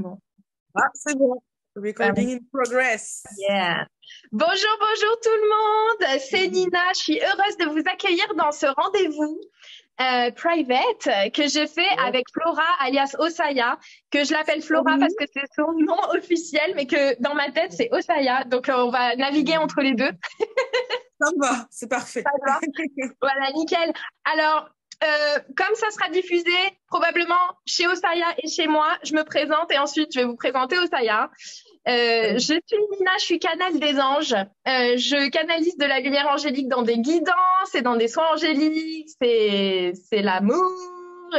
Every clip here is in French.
Bon. Ah, c'est bon. Ah oui. Recording in progress. Yeah. Bonjour, bonjour tout le monde. C'est Nina. Je suis heureuse de vous accueillir dans ce rendez-vous private que je fais Ouais. avec Flora, alias Osaya, que je l'appelle Flora Mhm. parce que c'est son nom officiel, mais que dans ma tête, c'est Osaya. Donc, on va naviguer entre les deux. Ça me va, c'est parfait. Voilà, nickel. Alors, comme ça sera diffusé probablement chez Osaya et chez moi, je me présente et ensuite je vais vous présenter Osaya. Je suis Nina, je suis canal des anges. Je canalise de la lumière angélique dans des guidances et dans des soins angéliques. C'est l'amour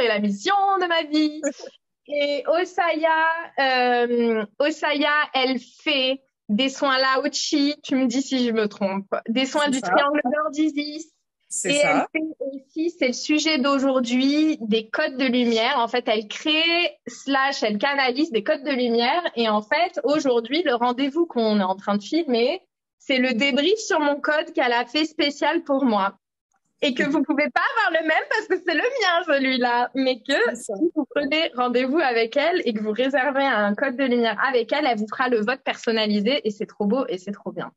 et la mission de ma vie. Et Osaya, elle fait des soins Lao-Chi, tu me dis si je me trompe, des soins C'est du ça, triangle d'or d'Isis. c'est Et elle ça. fait aussi, c'est le sujet d'aujourd'hui, des codes de lumière. En fait, elle crée, slash, elle canalise des codes de lumière. Et en fait, aujourd'hui, le rendez-vous qu'on est en train de filmer, c'est le débrief sur mon code qu'elle a fait spécial pour moi. Et que vous pouvez pas avoir le même parce que c'est le mien, celui-là. Mais que C'est ça. si vous prenez rendez-vous avec elle et que vous réservez un code de lumière avec elle, elle vous fera le vote personnalisé et c'est trop beau et c'est trop bien.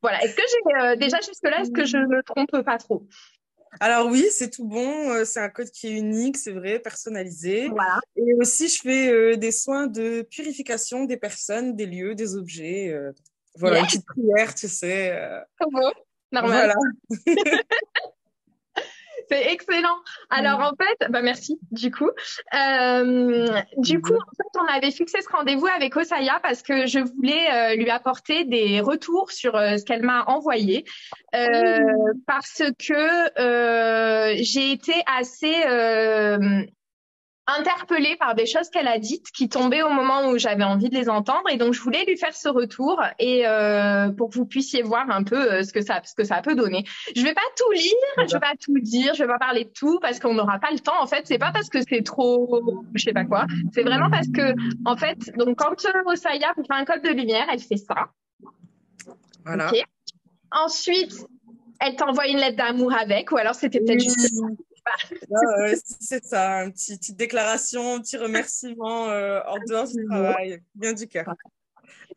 Voilà. Est-ce que j'ai, déjà jusque-là, est-ce que je me trompe pas trop? Alors oui, c'est tout bon. C'est un code qui est unique, c'est vrai, personnalisé. Voilà. Et aussi, je fais des soins de purification des personnes, des lieux, des objets. Voilà, une Yes, petite prière, tu sais. trop beau. Normal. Voilà. C'est excellent. Alors en fait, bah merci Plaisir. en fait, on avait fixé ce rendez-vous avec Osaya parce que je voulais lui apporter des retours sur ce qu'elle m'a envoyé parce que j'ai été assez interpellée par des choses qu'elle a dites qui tombaient au moment où j'avais envie de les entendre et donc je voulais lui faire ce retour et pour que vous puissiez voir un peu ce que ça peut donner. Je vais pas tout lire, je vais pas tout dire, je vais pas parler de tout parce qu'on n'aura pas le temps en fait, c'est pas parce que c'est trop je sais pas quoi, c'est vraiment parce que en fait donc quand Osaya vous fait un code de lumière, elle fait ça. OK. Voilà. Ensuite, elle t'envoie une lettre d'amour avec ou alors c'était peut-être juste Oui. Là, c'est ça, une petite déclaration, un petit remerciement en un dehors du petit mot. travail, bien du cœur.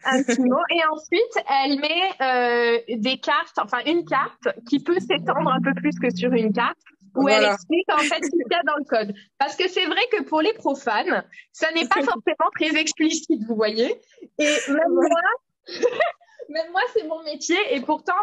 Un petit mot. Et ensuite, elle met des cartes, enfin une carte qui peut s'étendre un peu plus que sur une carte, où elle Voilà, explique en fait ce qu'il y a dans le code. Parce que c'est vrai que pour les profanes, ça n'est pas forcément très explicite, vous voyez. Et même moi, c'est mon métier. Et pourtant,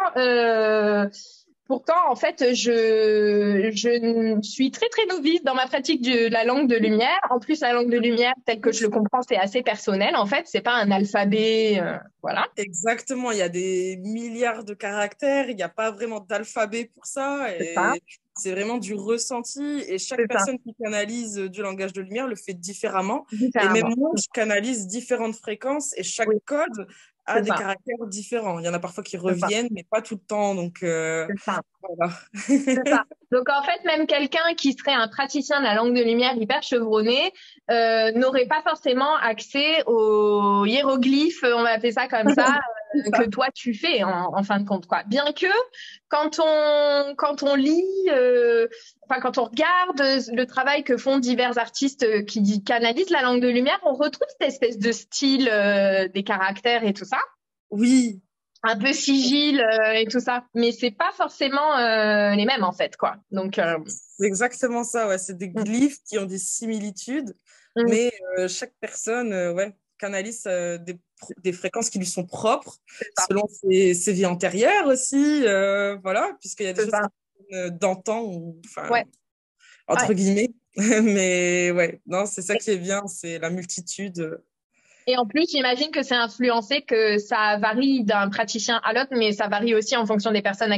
en fait, je suis très, très novice dans ma pratique de la langue de lumière. En plus, la langue de lumière, telle que je le comprends, c'est assez personnel. En fait, c'est pas un alphabet, voilà. exactement. Il y a des milliards de caractères, il n'y a pas vraiment d'alphabet pour ça, C'est ça, et c'est vraiment du ressenti. Et chaque c'est ça, personne qui canalise du langage de lumière le fait différemment. Et même différemment. moi, je canalise différentes fréquences, et chaque Oui, code a c'est des ça, caractères différents. Il y en a parfois qui c'est ça, reviennent, mais pas tout le temps. Donc, c'est ça. voilà. C'est ça. Donc en fait, même quelqu'un qui serait un praticien de la langue de lumière hyper chevronné n'aurait pas forcément accès aux hiéroglyphes, on va appeler ça comme ça, C'est que ça. toi tu fais en fin de compte quoi. Bien que quand on lit, enfin quand on regarde le travail que font divers artistes qui canalisent la langue de lumière, on retrouve cette espèce de style des caractères et tout ça Oui, un peu sigil et tout ça, mais c'est pas forcément les mêmes en fait quoi. Donc c'est exactement ça, ouais. C'est des mm, glyphes qui ont des similitudes, mm, mais chaque personne ouais, canalise des fréquences qui lui sont propres, c'est ça, selon ses vies antérieures aussi, voilà, puisqu'il y a des c'est choses ça. qui viennent d'antan, enfin, Ouais, ouais. entre guillemets. Mais ouais, non, c'est ça qui est bien, c'est la multitude. Et en plus, j'imagine que c'est influencé, que ça varie d'un praticien à l'autre, mais ça varie aussi en fonction des personnes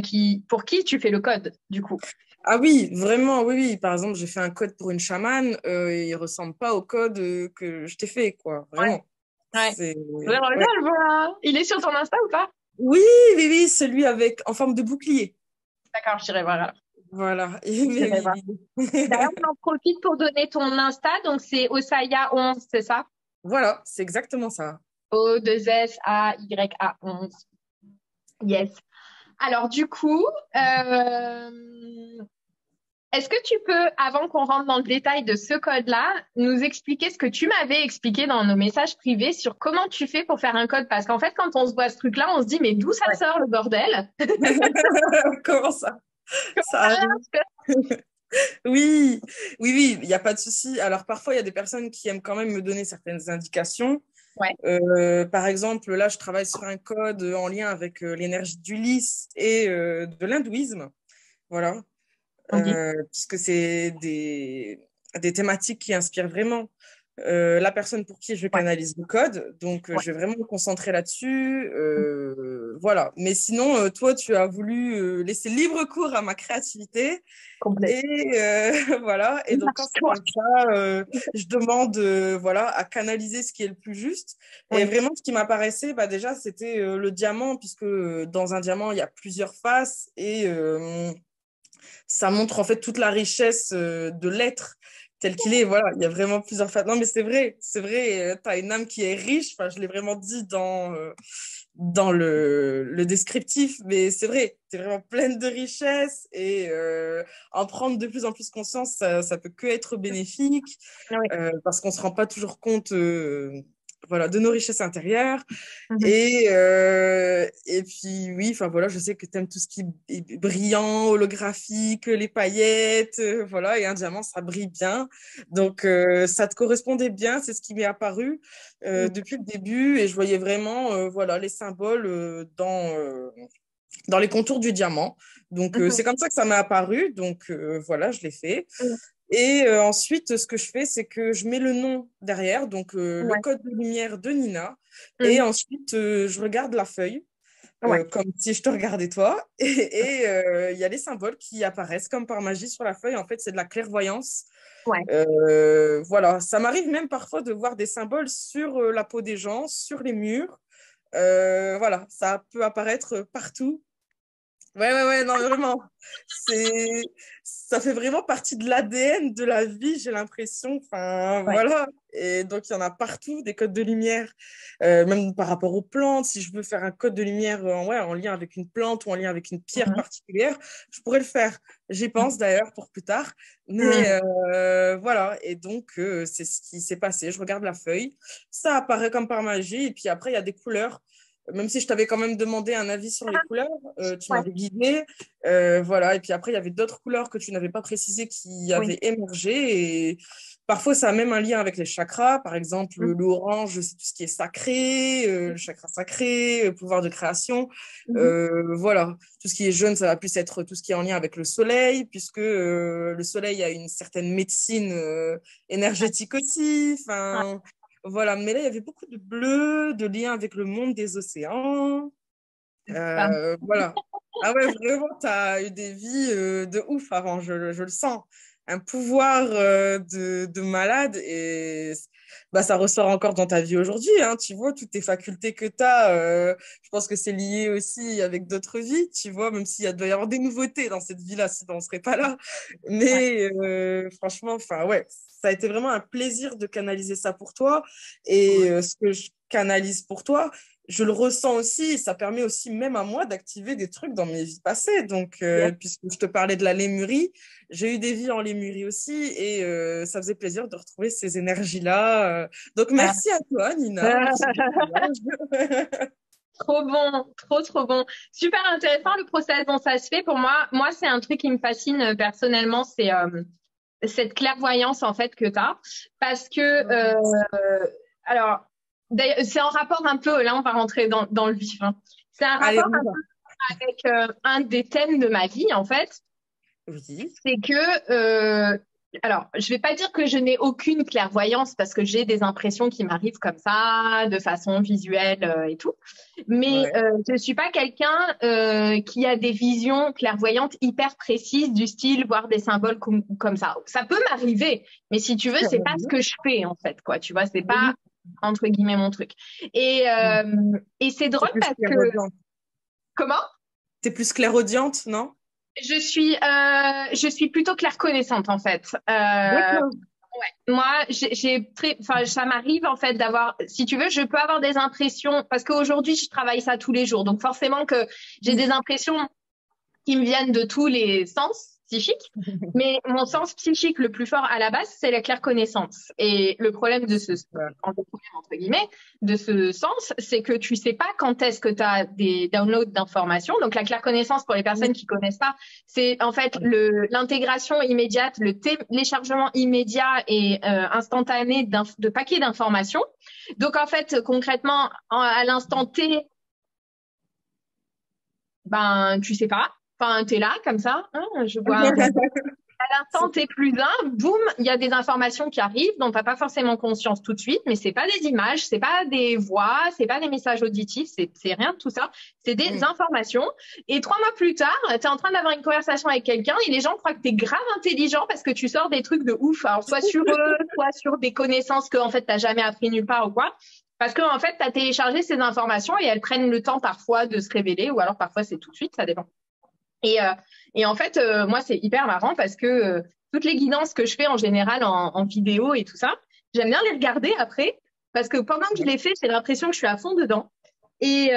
pour qui tu fais le code, du coup. Ah oui, vraiment, oui, oui. Par exemple, j'ai fait un code pour une chamane, il ressemble pas au code que je t'ai fait, quoi, Ouais, vraiment. ouais. C'est Regarde, ouais. voilà. Il est sur ton Insta ou pas? Oui, oui, oui, celui avec en forme de bouclier. D'accord, j'irai voir alors. Voilà. Mais J'irai oui, voir. oui. D'ailleurs, on en profite pour donner ton Insta, donc c'est Osaya11, c'est ça? Voilà, c'est exactement ça. O2SAYA11. Yes. Alors du coup, Est-ce que tu peux, avant qu'on rentre dans le détail de ce code-là, nous expliquer ce que tu m'avais expliqué dans nos messages privés sur comment tu fais pour faire un code? Parce qu'en fait, quand on se voit ce truc-là, on se dit, mais d'où ça sort le bordel? Comment ça? Ça arrive. Oui, oui, oui, il n'y a pas de souci. Alors parfois, il y a des personnes qui aiment quand même me donner certaines indications. Ouais. Par exemple, là, je travaille sur un code en lien avec l'énergie d'Ulysse et de l'hindouisme. Voilà. Ok. Puisque c'est des thématiques qui inspirent vraiment la personne pour qui je Ouais. canalise le code. Donc, Ouais. je vais vraiment me concentrer là-dessus. Voilà. Mais sinon, toi, tu as voulu laisser libre cours à ma créativité. Complet. Et voilà. Et donc, quand c'est comme ça, je demande voilà, à canaliser ce qui est le plus juste. Et Oui. vraiment, ce qui m'apparaissait, bah, déjà, c'était le diamant, puisque dans un diamant, il y a plusieurs faces. Et ça montre en fait toute la richesse de l'être tel qu'il est. Voilà, il y a vraiment plusieurs faces. Non, mais c'est vrai, tu as une âme qui est riche. Enfin, je l'ai vraiment dit dans le descriptif, mais c'est vrai, tu es vraiment pleine de richesse et en prendre de plus en plus conscience, ça peut que être bénéfique Oui. parce qu'on ne se rend pas toujours compte voilà, de nos richesses intérieures. Mhm. Et puis, oui, enfin voilà, je sais que tu aimes tout ce qui est brillant, holographique, les paillettes, voilà, et un diamant, ça brille bien. Donc, ça te correspondait bien, c'est ce qui m'est apparu depuis le début, et je voyais vraiment, voilà, les symboles dans les contours du diamant. Donc, Mhm. c'est comme ça que ça m'est apparu. Donc, voilà, je l'ai fait. Mhm. Et ensuite, ce que je fais, c'est que je mets le nom derrière, donc le Ouais. code de lumière de Nina. Et Mhm. ensuite, je regarde la feuille, Ouais. comme si je te regardais toi. Et il y a les symboles qui apparaissent comme par magie sur la feuille. En fait, c'est de la clairvoyance. Ouais. Voilà, ça m'arrive même parfois de voir des symboles sur la peau des gens, sur les murs. Voilà, ça peut apparaître partout. Ouais, ouais, ouais, non, vraiment. C'est, ça fait vraiment partie de l'ADN de la vie, j'ai l'impression. Enfin, Ouais. voilà. Et donc, il y en a partout, des codes de lumière, même par rapport aux plantes. Si je veux faire un code de lumière ouais, en lien avec une plante ou en lien avec une pierre Mhm. particulière, je pourrais le faire. J'y pense d'ailleurs pour plus tard. Mais Mhm. voilà. Et donc, c'est ce qui s'est passé. Je regarde la feuille. Ça apparaît comme par magie. Et puis après, il y a des couleurs. Même si je t'avais quand même demandé un avis sur les couleurs, tu Ouais. m'avais guidé. Voilà. Et puis après, il y avait d'autres couleurs que tu n'avais pas précisées qui Oui. avaient émergé. Et parfois, ça a même un lien avec les chakras. Par exemple, Mhm. l'orange, c'est tout ce qui est sacré, le chakra sacré, le pouvoir de création. Mhm. Voilà. Tout ce qui est jaune, ça va plus être tout ce qui est en lien avec le soleil, puisque le soleil a une certaine médecine énergétique aussi. Ouais. Enfin, voilà, mais là, il y avait beaucoup de bleu, de liens avec le monde des océans. Enfin, Voilà. Ah ouais, vraiment, tu as eu des vies de ouf avant, je le sens. Un pouvoir de malade et bah, ça ressort encore dans ta vie aujourd'hui. Hein, tu vois, toutes tes facultés que tu as, je pense que c'est lié aussi avec d'autres vies, tu vois, même s'il doit y avoir des nouveautés dans cette vie-là, sinon on ne serait pas là. ouais. Mais franchement, enfin, ouais, ça a été vraiment un plaisir de canaliser ça pour toi. Et ce que je canalise pour toi, je le ressens aussi, et ça permet aussi même à moi d'activer des trucs dans mes vies passées. Donc, Yes. puisque je te parlais de la lémurie, j'ai eu des vies en lémurie aussi, et ça faisait plaisir de retrouver ces énergies-là. Donc, Ah. merci à toi, Nina, pour ce découvert. Trop bon, trop trop bon. Super intéressant le process dont ça se fait. Pour moi c'est un truc qui me fascine personnellement, c'est cette clairvoyance en fait que tu as. Parce que, alors, d'ailleurs, c'est en rapport un peu, là on va rentrer dans le vif, hein. C'est un Allez, rapport on y va. avec un des thèmes de ma vie en fait. Oui. C'est que, alors, je vais pas dire que je n'ai aucune clairvoyance parce que j'ai des impressions qui m'arrivent comme ça, de façon visuelle et tout. Mais Ouais. je suis pas quelqu'un qui a des visions clairvoyantes hyper précises du style voir des symboles comme ça. Ça peut m'arriver, mais si tu veux, c'est pas ce que je fais en fait, quoi. Tu vois, c'est pas Oui. entre guillemets mon truc. Et c'est T'es drôle plus parce que clairaudiente. comment? T'es plus clairaudiente, non? Je suis plutôt clairconnaissante en fait. D'accord. Moi, enfin, ça m'arrive en fait d'avoir, si tu veux, je peux avoir des impressions parce qu'aujourd'hui je travaille ça tous les jours, donc forcément que j'ai Oui. des impressions qui me viennent de tous les sens, psychique. Mais mon sens psychique le plus fort à la base, c'est la claire connaissance. Et le problème de entre guillemets, de ce sens, c'est que tu sais pas quand est-ce que tu as des downloads d'informations. Donc, la claire connaissance, pour les personnes qui connaissent pas, c'est en fait l'intégration immédiate, le téléchargement immédiat et instantané de paquets d'informations. Donc, en fait, concrètement, à l'instant T, ben, tu sais pas. Enfin, t'es là, comme ça, hein, je vois. À l'instant T plus un, boum, il y a des informations qui arrivent dont t'as pas forcément conscience tout de suite, mais c'est pas des images, c'est pas des voix, c'est pas des messages auditifs, c'est rien de tout ça. C'est des informations. Et 3 mois plus tard, t'es en train d'avoir une conversation avec quelqu'un et les gens croient que t'es grave intelligent parce que tu sors des trucs de ouf. Alors, soit sur eux, soit sur des connaissances que, en fait, t'as jamais appris nulle part ou quoi. Parce que, en fait, tu as téléchargé ces informations et elles prennent le temps parfois de se révéler ou alors parfois c'est tout de suite, ça dépend. Et en fait, moi, c'est hyper marrant parce que toutes les guidances que je fais en général en vidéo et tout ça, j'aime bien les regarder après parce que pendant que je les fais, j'ai l'impression que je suis à fond dedans et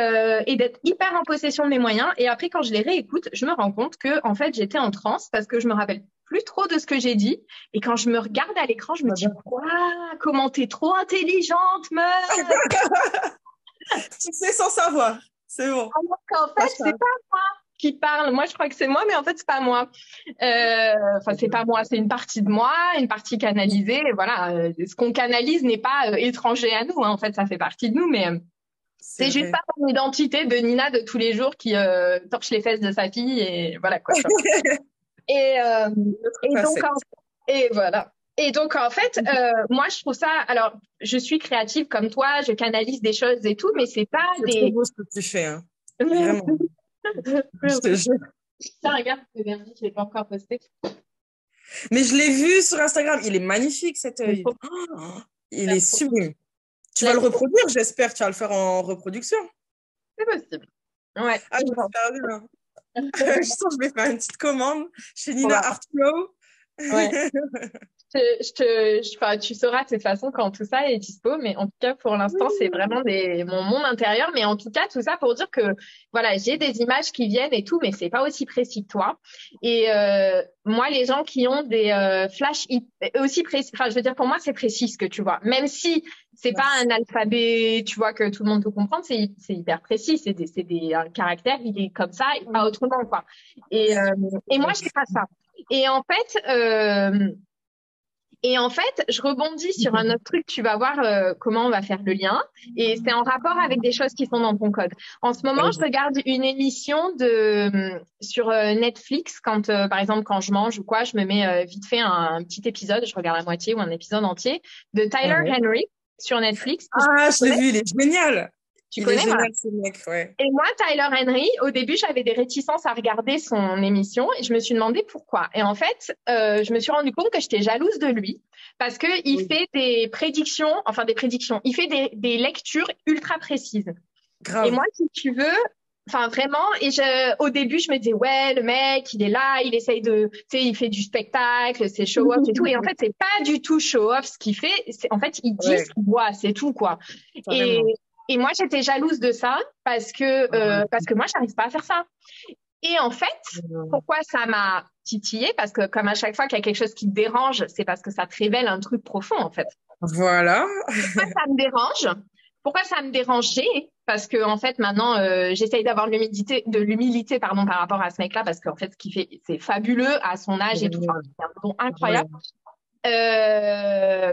d'être hyper en possession de mes moyens. Et après, quand je les réécoute, je me rends compte que, en fait, j'étais en transe parce que je me rappelle plus trop de ce que j'ai dit. Et quand je me regarde à l'écran, je me dis, quoi, comment t'es trop intelligente, meuf! Tu sais sans savoir, c'est bon. Alors qu'en fait, c'est pas moi qui parle. Moi, je crois que c'est moi, mais en fait, c'est pas moi. Enfin, c'est pas moi, c'est une partie de moi, une partie canalisée. Voilà, ce qu'on canalise n'est pas étranger à nous. Hein. En fait, ça fait partie de nous, mais c'est juste pas mon identité de Nina de tous les jours qui torche les fesses de sa fille et voilà quoi. et donc, et voilà. Et donc, en fait, moi, je trouve ça... Alors, je suis créative comme toi, je canalise des choses et tout, mais c'est pas des... C'est trop beau ce que tu fais, hein. Vraiment. Je te jure. Tiens, regarde ce vernis, je l'ai pas encore posté. Mais je l'ai vu sur Instagram. Il est magnifique, cet œil. Oh, il est sublime. Tu vas le reproduire, j'espère. Tu vas le faire en reproduction. C'est possible. Ouais. Ah, j'espère bien. Je sens que je vais faire une petite commande chez Nina Artflow. Ouais. Enfin, tu sauras de toute façon quand tout ça est dispo, mais en tout cas pour l'instant c'est vraiment mon monde intérieur. Mais en tout cas tout ça pour dire que voilà, j'ai des images qui viennent et tout, mais c'est pas aussi précis que toi. Et moi les gens qui ont des flashs aussi précis, enfin je veux dire pour moi c'est précis ce que tu vois, même si c'est pas un alphabet, tu vois que tout le monde peut comprendre, c'est hyper précis, c'est des caractères, il est comme ça et pas autrement quoi. Et moi j'ai pas ça. Et en fait, je rebondis sur un autre truc, tu vas voir comment on va faire le lien. Et c'est en rapport avec des choses qui sont dans ton code. En ce moment, je regarde une émission sur Netflix quand, par exemple, quand je mange ou quoi, je me mets vite fait un petit épisode, je regarde la moitié ou un épisode entier, de Tyler Henry sur Netflix. Ah, je l'ai vu, il est génial. Tu connais, génial, ce mec, ouais. Et moi, Tyler Henry, au début, j'avais des réticences à regarder son émission et je me suis demandé pourquoi. Et en fait, je me suis rendu compte que j'étais jalouse de lui parce que il fait des prédictions, il fait des lectures ultra précises. Grave. Et moi, si tu veux, enfin vraiment, au début, je me disais ouais, le mec, il est là, il essaye tu sais, il fait du spectacle, c'est show-off et tout. Et en fait, c'est pas du tout show-off ce qu'il fait. En fait, il dit ce qu'il voit, c'est tout quoi. Et moi, j'étais jalouse de ça parce que moi, j'arrive pas à faire ça. Et en fait, pourquoi ça m'a titillée? Parce que comme à chaque fois qu'il y a quelque chose qui te dérange, c'est parce que ça te révèle un truc profond, en fait. Voilà. Pourquoi ça me dérange? Pourquoi ça me dérangeait? Parce que en fait, maintenant, j'essaye d'avoir de l'humilité, par rapport à ce mec-là, parce qu'en fait, ce qu'il fait, c'est fabuleux à son âge et tout. Enfin, c'est un don incroyable.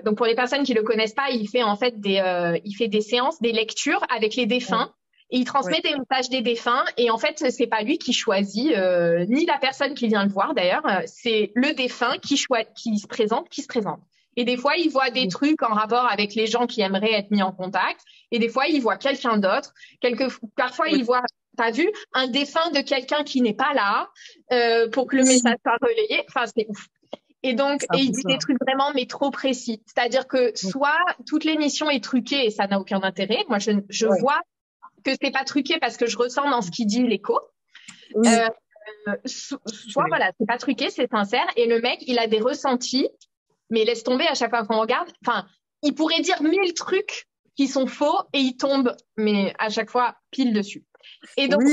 Donc pour les personnes qui le connaissent pas, il fait en fait il fait des séances, des lectures avec les défunts et il transmet des messages des défunts et en fait c'est pas lui qui choisit ni la personne qui vient le voir d'ailleurs, c'est le défunt qui se présente. Et des fois il voit des trucs en rapport avec les gens qui aimeraient être mis en contact et des fois il voit quelqu'un d'autre. Parfois il voit, t'as vu, un défunt de quelqu'un qui n'est pas là pour que le message soit relayé. Enfin c'est ouf. Et donc, il dit des trucs vraiment, mais trop précis. C'est-à-dire que soit toute l'émission est truquée et ça n'a aucun intérêt. Moi, je vois que c'est pas truqué parce que je ressens dans ce qu'il dit l'écho. Oui. Soit voilà, c'est pas truqué, c'est sincère. Et le mec, il a des ressentis, mais laisse tomber à chaque fois qu'on regarde. Enfin, il pourrait dire 1000 trucs qui sont faux et il tombe, mais à chaque fois, pile dessus. Et donc,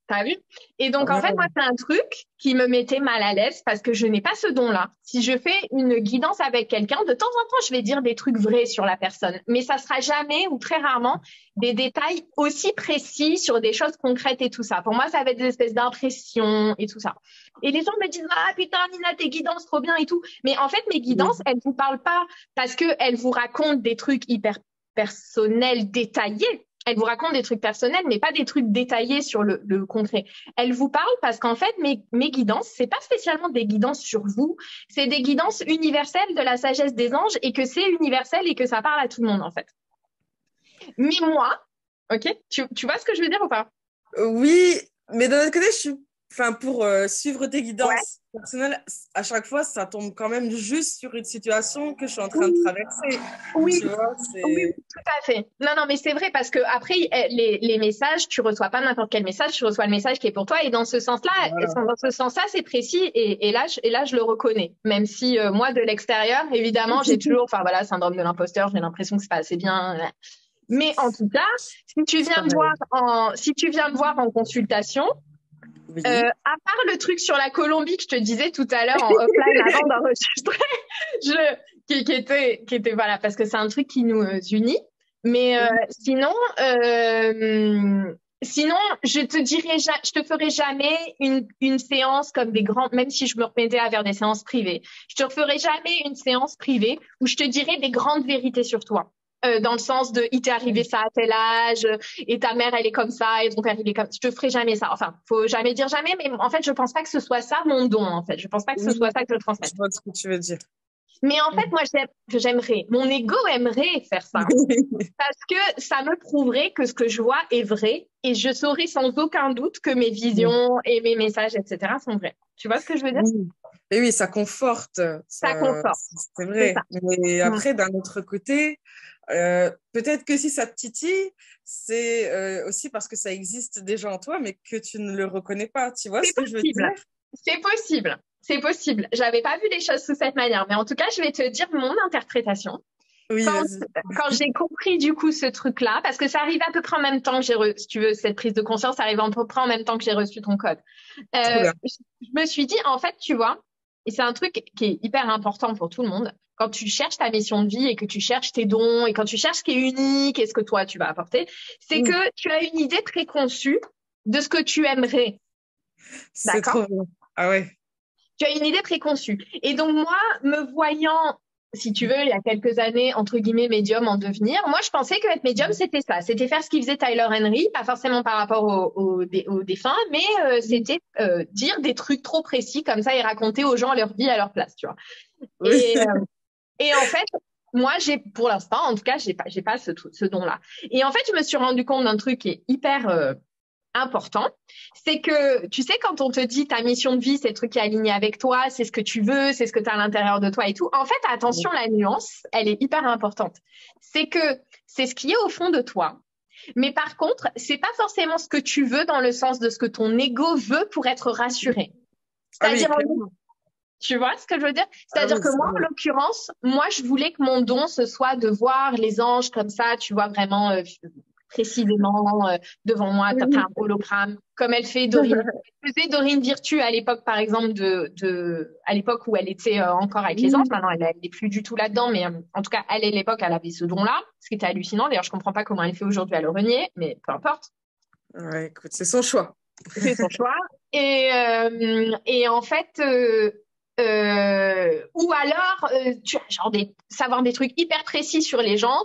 T'as vu? Et donc, en Ouais. fait, moi, c'est un truc qui me mettait mal à l'aise parce que je n'ai pas ce don-là. Si je fais une guidance avec quelqu'un, de temps en temps, je vais dire des trucs vrais sur la personne, mais ça sera jamais ou très rarement des détails aussi précis sur des choses concrètes et tout ça. Pour moi, ça va être des espèces d'impressions et tout ça. Et les gens me disent, ah putain, Nina, tes guidances, trop bien et tout. Mais en fait, mes guidances, elles vous parlent pas parce que elles vous racontent des trucs hyper personnels, détaillés. Elle vous raconte des trucs personnels, mais pas des trucs détaillés sur le concret. Elle vous parle parce qu'en fait, mes guidances, c'est pas spécialement des guidances sur vous, c'est des guidances universelles de la sagesse des anges et que c'est universel et que ça parle à tout le monde, en fait. Mais moi, ok, tu vois ce que je veux dire ou pas? Oui, mais d'un autre côté, enfin, pour suivre tes Ouais. guidances personnelles, à chaque fois, ça tombe quand même juste sur une situation que je suis en train de Oui, traverser. oui, Tu vois, oui, c'est... tout à fait. Non, non, mais c'est vrai parce que après, les messages, tu reçois pas n'importe quel message, tu reçois le message qui est pour toi. Et dans ce sens-là, Voilà. dans ce sens-là, c'est précis. Et là, je le reconnais. Même si moi, de l'extérieur, évidemment, j'ai toujours, enfin voilà, syndrome de l'imposteur. J'ai l'impression que c'est pas assez bien. Mais en tout cas, C'est pareil. si tu viens me voir en consultation, Oui. à part le truc sur la Colombie que je te disais tout à l'heure en offline avant d'enregistrer, qui était voilà, parce que c'est un truc qui nous unit. Mais Oui. sinon, je te ferai jamais une séance comme des grands, même si je me remettais à faire des séances privées. Je te ferai jamais une séance privée où je te dirai des grandes vérités sur toi. Dans le sens de, il t'est arrivé ça à tel âge, et ta mère, elle est comme ça, et ton père, il est comme ça. Je te ferai jamais ça. Enfin, faut jamais dire jamais, mais en fait, je pense pas que ce soit ça mon don, en fait. Je pense pas que ce Oui, soit ça que je transmette. je vois ce que tu veux dire. Mais en fait, moi, j'aimerais, mon ego aimerait faire ça parce que ça me prouverait que ce que je vois est vrai et je saurais sans aucun doute que mes visions et mes messages, etc., sont vrais. Tu vois ce que je veux dire? Oui. Et oui, ça conforte, Ça conforte. c'est C'est ça. vrai. Mais Mm. après, d'un autre côté, peut-être que si ça te titille, c'est aussi parce que ça existe déjà en toi, mais que tu ne le reconnais pas. Tu vois C'est ce que je veux possible. dire? C'est possible. C'est possible. J'avais pas vu les choses sous cette manière, mais en tout cas, je vais te dire mon interprétation. Oui, Quand, vas-y. quand j'ai compris du coup ce truc-là, parce que ça arrive à peu près en même temps que si tu veux, cette prise de conscience arrive à peu près en même temps que j'ai reçu ton code. Trop bien. Je me suis dit, en fait, tu vois, et c'est un truc qui est hyper important pour tout le monde, quand tu cherches ta mission de vie et que tu cherches tes dons et quand tu cherches ce qui est unique et ce que toi tu vas apporter, c'est Oui, que tu as une idée préconçue de ce que tu aimerais. c'est D'accord? trop bien. Ah ouais. Tu as une idée préconçue. Et donc, moi, me voyant, si tu veux, il y a quelques années, entre guillemets, médium en devenir, moi, je pensais que être médium, c'était ça. C'était faire ce qu'il faisait Tyler Henry, pas forcément par rapport aux défunts, mais c'était dire des trucs trop précis comme ça et raconter aux gens leur vie à leur place, tu vois. Oui. Et, et en fait, moi, pour l'instant, en tout cas, j'ai pas ce don-là. Et en fait, je me suis rendu compte d'un truc qui est hyper important, c'est que, tu sais, quand on te dit ta mission de vie, c'est le truc qui est aligné avec toi, c'est ce que tu veux, c'est ce que tu as à l'intérieur de toi et tout. En fait, attention, la nuance, elle est hyper importante. C'est que c'est ce qui est au fond de toi. Mais par contre, c'est pas forcément ce que tu veux dans le sens de ce que ton ego veut pour être rassuré. Ah oui, C'est-à-dire, clairement. tu vois ce que je veux dire? Ah C'est-à-dire oui, que c'est moi, en vrai. l'occurrence, moi, je voulais que mon don, ce soit de voir les anges comme ça, tu vois, vraiment précisément devant moi, t'as un Oui. hologramme, comme elle fait Dorine. Elle faisait Dorine Virtue à l'époque, par exemple, à l'époque où elle était encore avec les anges. Oui. Maintenant, elle n'est plus du tout là-dedans, mais en tout cas, elle, à l'époque, elle avait ce don-là, ce qui était hallucinant. D'ailleurs, je comprends pas comment elle fait aujourd'hui à le renier, mais peu importe. Ouais, écoute, c'est son choix. C'est son choix. Et en fait, ou alors, tu as genre savoir des trucs hyper précis sur les gens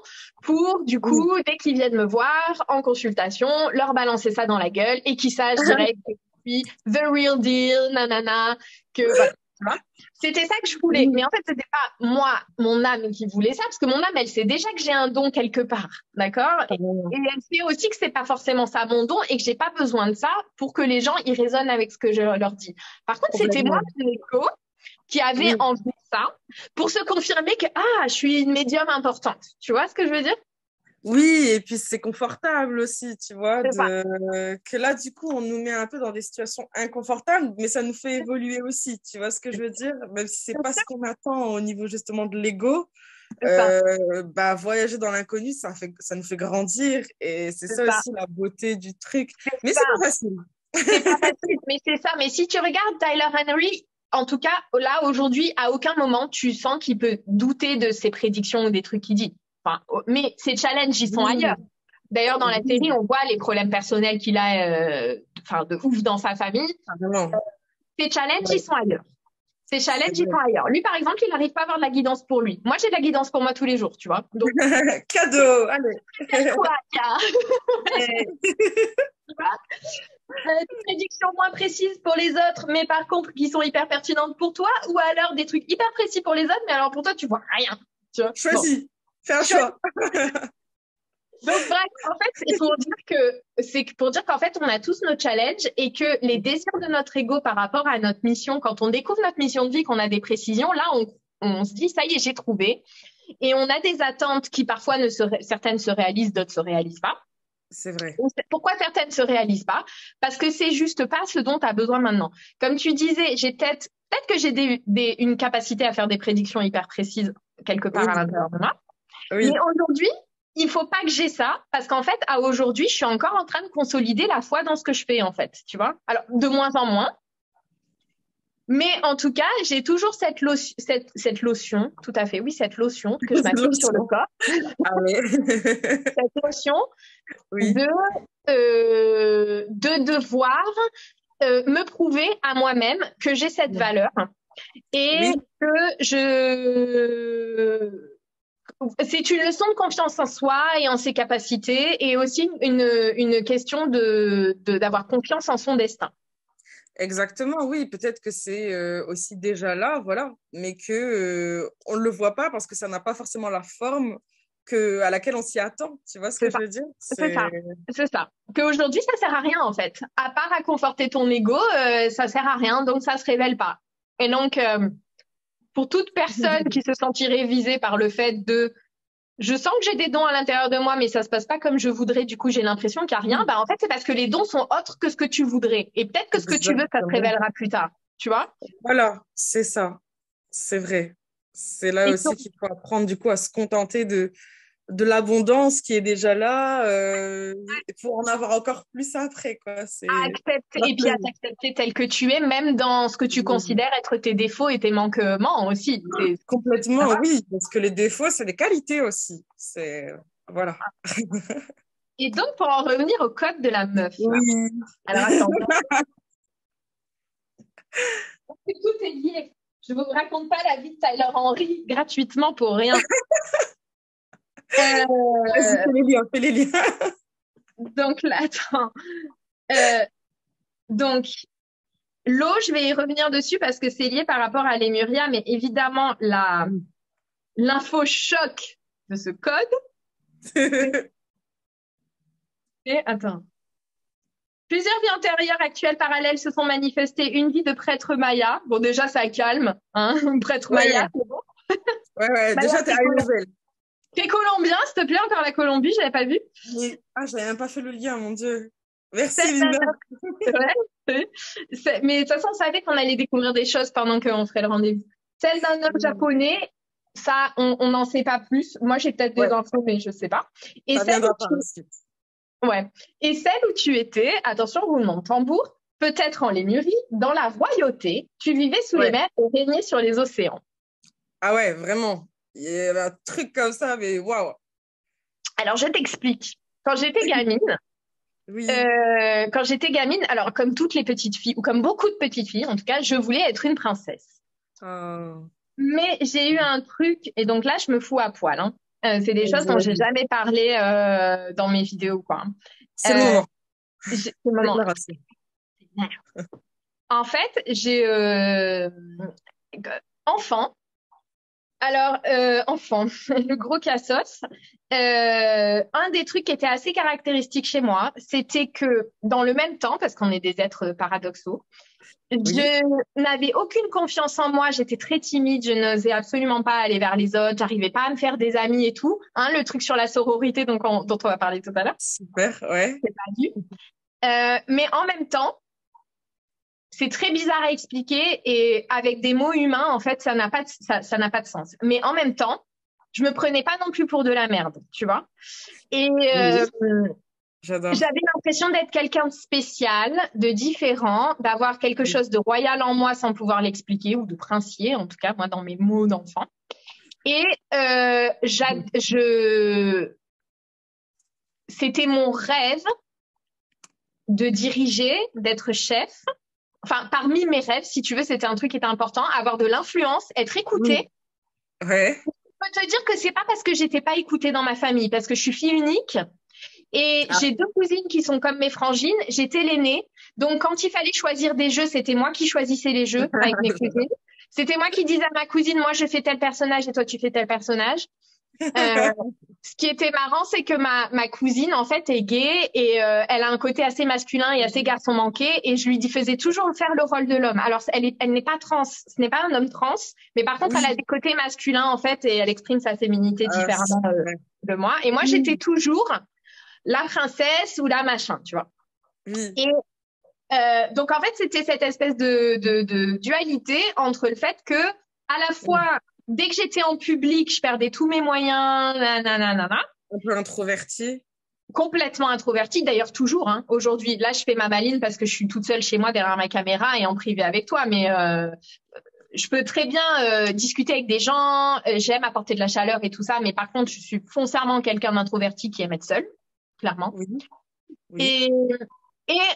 pour, du Oui. coup, dès qu'ils viennent me voir en consultation, leur balancer ça dans la gueule et qu'ils sachent direct que je suis the real deal, nanana, que voilà. Tu vois. C'était ça que je voulais. Mais Oui. en fait, c'était pas moi, mon âme qui voulait ça, parce que mon âme, elle sait déjà que j'ai un don quelque part. D'accord? Et elle sait aussi que c'est pas forcément ça mon don et que j'ai pas besoin de ça pour que les gens y résonnent avec ce que je leur dis. Par contre, c'était moi, Complètement. mon écho, qui avait Oui. envie de ça pour se confirmer que je suis une médium importante. Tu vois ce que je veux dire? Oui, et puis c'est confortable aussi, tu vois, C'est ça. que là, du coup, on nous met un peu dans des situations inconfortables, mais ça nous fait évoluer aussi, tu vois ce que je veux dire? Même si c'est pas ce qu'on attend au niveau justement de l'ego, C'est ça. bah, voyager dans l'inconnu, ça nous fait grandir, et c'est C'est ça ça. aussi la beauté du truc. C'est Mais ça. c'est pas facile. C'est pas facile, mais c'est ça. Mais si tu regardes Tyler Henry, en tout cas, là, aujourd'hui, à aucun moment, tu sens qu'il peut douter de ses prédictions ou des trucs qu'il dit. Enfin, mais ses challenges, ils sont Oui, ailleurs. D'ailleurs, dans la série, oui, on voit les problèmes personnels qu'il a, enfin, de ouf dans sa famille. carrément. Ses challenges, ils Ouais, sont ailleurs. Ses c'est challenges, ils vrai. sont ailleurs. Lui, par exemple, il n'arrive pas à avoir de la guidance pour lui. Moi, j'ai de la guidance pour moi tous les jours, tu vois. Donc, Cadeau, allez. quoi, Kat. Ouais. Tu vois, des prédictions moins précises pour les autres, mais par contre, qui sont hyper pertinentes pour toi, ou alors des trucs hyper précis pour les autres, mais alors pour toi, tu vois rien. Tu vois. Bon. Choisis, fais un choix. Donc, bref, en fait, c'est pour dire qu'en fait, on a tous nos challenges et que les désirs de notre ego par rapport à notre mission, quand on découvre notre mission de vie, qu'on a des précisions, là, on se dit, ça y est, j'ai trouvé. Et on a des attentes qui parfois certaines se réalisent, d'autres se réalisent pas. C'est vrai. Pourquoi certaines se réalisent pas? Parce que c'est juste pas ce dont tu as besoin maintenant. Comme tu disais, j'ai peut-être que j'ai une capacité à faire des prédictions hyper précises quelque part à Oui, l'intérieur de moi. Mais oui, aujourd'hui, il faut pas que j'ai ça parce qu'en fait, à aujourd'hui, je suis encore en train de consolider la foi dans ce que je fais, en fait, tu vois. Alors, de moins en moins. Mais en tout cas, j'ai toujours cette lotion, tout à fait, oui, cette lotion que je c'est m'applique sur le l'option. corps, Ah oui. cette lotion Oui, de devoir me prouver à moi-même que j'ai cette valeur et oui, que c'est une leçon de confiance en soi et en ses capacités et aussi une question d'avoir confiance en son destin. exactement, oui. Peut-être que c'est aussi déjà là, voilà, mais que on ne le voit pas parce que ça n'a pas forcément la forme à laquelle on s'y attend. Tu vois ce que C'est je ça, veux dire? c'est ça, C'est c'est ça. Qu'aujourd'hui, ça sert à rien en fait. À part à conforter ton ego, ça sert à rien, donc ça se révèle pas. Et donc, pour toute personne qui se sentirait visée par le fait de je sens que j'ai des dons à l'intérieur de moi, mais ça se passe pas comme je voudrais, du coup j'ai l'impression qu'il n'y a rien, bah en fait c'est parce que les dons sont autres que ce que tu voudrais. Et peut-être que ce que tu veux, ça se exactement. révélera plus tard, tu vois? Voilà, c'est ça. C'est vrai. C'est là Et aussi qu'il faut apprendre du coup à se contenter de l'abondance qui est déjà là pour en avoir encore plus après, quoi. et puis à t'accepter tel que tu es, même dans ce que tu considères être tes défauts et tes manquements aussi. Ça Complètement, va. oui, parce que les défauts, c'est des qualités aussi. Voilà. Et donc, pour en revenir au code de la meuf, là. Oui. Alors, attends. Tout est lié. Je vous raconte pas la vie de Tyler Henry gratuitement pour rien. Vas-y, Euh, fais les liens, fais les liens. donc là, attends. Euh, donc, l'eau, je vais y revenir dessus parce que c'est lié par rapport à Lemuria, mais évidemment, l'info choc de ce code, c'est, attends. Plusieurs vies antérieures actuelles parallèles se sont manifestées. Une vie de prêtre maya. Bon, déjà, ça calme, hein. Prêtre maya, Ouais, c'est bon. ouais, Maya, déjà, t'es à une nouvelle. t'es colombien, s'il te plaît, encore la Colombie, je l'avais pas vu. Ah, j'avais même pas fait le lien, mon Dieu. Merci, Celle Linda. d'un ouais, mais de toute façon, on savait qu'on allait découvrir des choses pendant qu'on ferait le rendez-vous. Celle d'un homme Oui. japonais, ça, on n'en sait pas plus. Moi, j'ai peut-être des Ouais, infos, mais je sais pas. Et ça celle viendra où par la suite. ouais. Et celle où tu étais, attention, roulement de tambour, peut-être en Lémurie, dans la royauté, tu vivais sous les Ouais. mers et régnais sur les océans. Ah ouais, vraiment. Il y avait un truc comme ça, mais waouh. Alors, je t'explique. Quand j'étais gamine, Oui. alors comme toutes les petites filles, ou comme beaucoup de petites filles, en tout cas, je voulais être une princesse. Ah, Mais j'ai eu un truc, et donc là, je me fous à poil, hein. C'est des choses dont j'ai j'imagine. jamais parlé dans mes vidéos, quoi. C'est le Euh, moment. c'est le moment. Déclaration. En fait, j'ai enfant. Alors, enfant, le gros cassos. Un des trucs qui était assez caractéristique chez moi, c'était que dans le même temps, parce qu'on est des êtres paradoxaux, Oui. je n'avais aucune confiance en moi, j'étais très timide, je n'osais absolument pas aller vers les autres, j'arrivais pas à me faire des amis et tout. Hein, le truc sur la sororité dont on va parler tout à l'heure, Super, ouais. c'est pas vu. Mais en même temps, c'est très bizarre à expliquer et avec des mots humains, en fait, ça n'a pas de sens. Mais en même temps, je me prenais pas non plus pour de la merde, tu vois. Et Oui. J'adore. J'avais l'impression d'être quelqu'un de spécial, de différent, d'avoir quelque chose de royal en moi sans pouvoir l'expliquer, ou de princier, en tout cas, moi, dans mes mots d'enfant. Et c'était mon rêve de diriger, d'être chef. Enfin, parmi mes rêves, si tu veux, c'était un truc qui était important, avoir de l'influence, être écoutée. Ouais. Je peux te dire que c'est pas parce que j'étais pas écoutée dans ma famille, parce que je suis fille unique. Et j'ai 2 cousines qui sont comme mes frangines. J'étais l'aînée. Donc, quand il fallait choisir des jeux, c'était moi qui choisissais les jeux avec mes cousines. C'était moi qui disais à ma cousine, moi, je fais tel personnage et toi, tu fais tel personnage. Ce qui était marrant, c'est que ma cousine, en fait, est gay et elle a un côté assez masculin et assez garçon manqué. Et je lui faisais toujours faire le rôle de l'homme. Alors, elle n'est pas trans, ce n'est pas un homme trans, mais par contre, Oui. elle a des côtés masculins, en fait, et elle exprime sa féminité différemment vrai. de moi. Et moi, j'étais toujours la princesse ou la machin, tu vois. Oui. Et donc, en fait, c'était cette espèce de dualité entre le fait que, à la fois, dès que j'étais en public, je perdais tous mes moyens, nanana, Un peu introverti. complètement introvertie, d'ailleurs toujours, hein, aujourd'hui. Là, je fais ma maline parce que je suis toute seule chez moi derrière ma caméra et en privé avec toi, mais je peux très bien discuter avec des gens, j'aime apporter de la chaleur et tout ça, mais par contre, je suis foncièrement quelqu'un d'introverti qui aime être seul, clairement. Oui. Oui.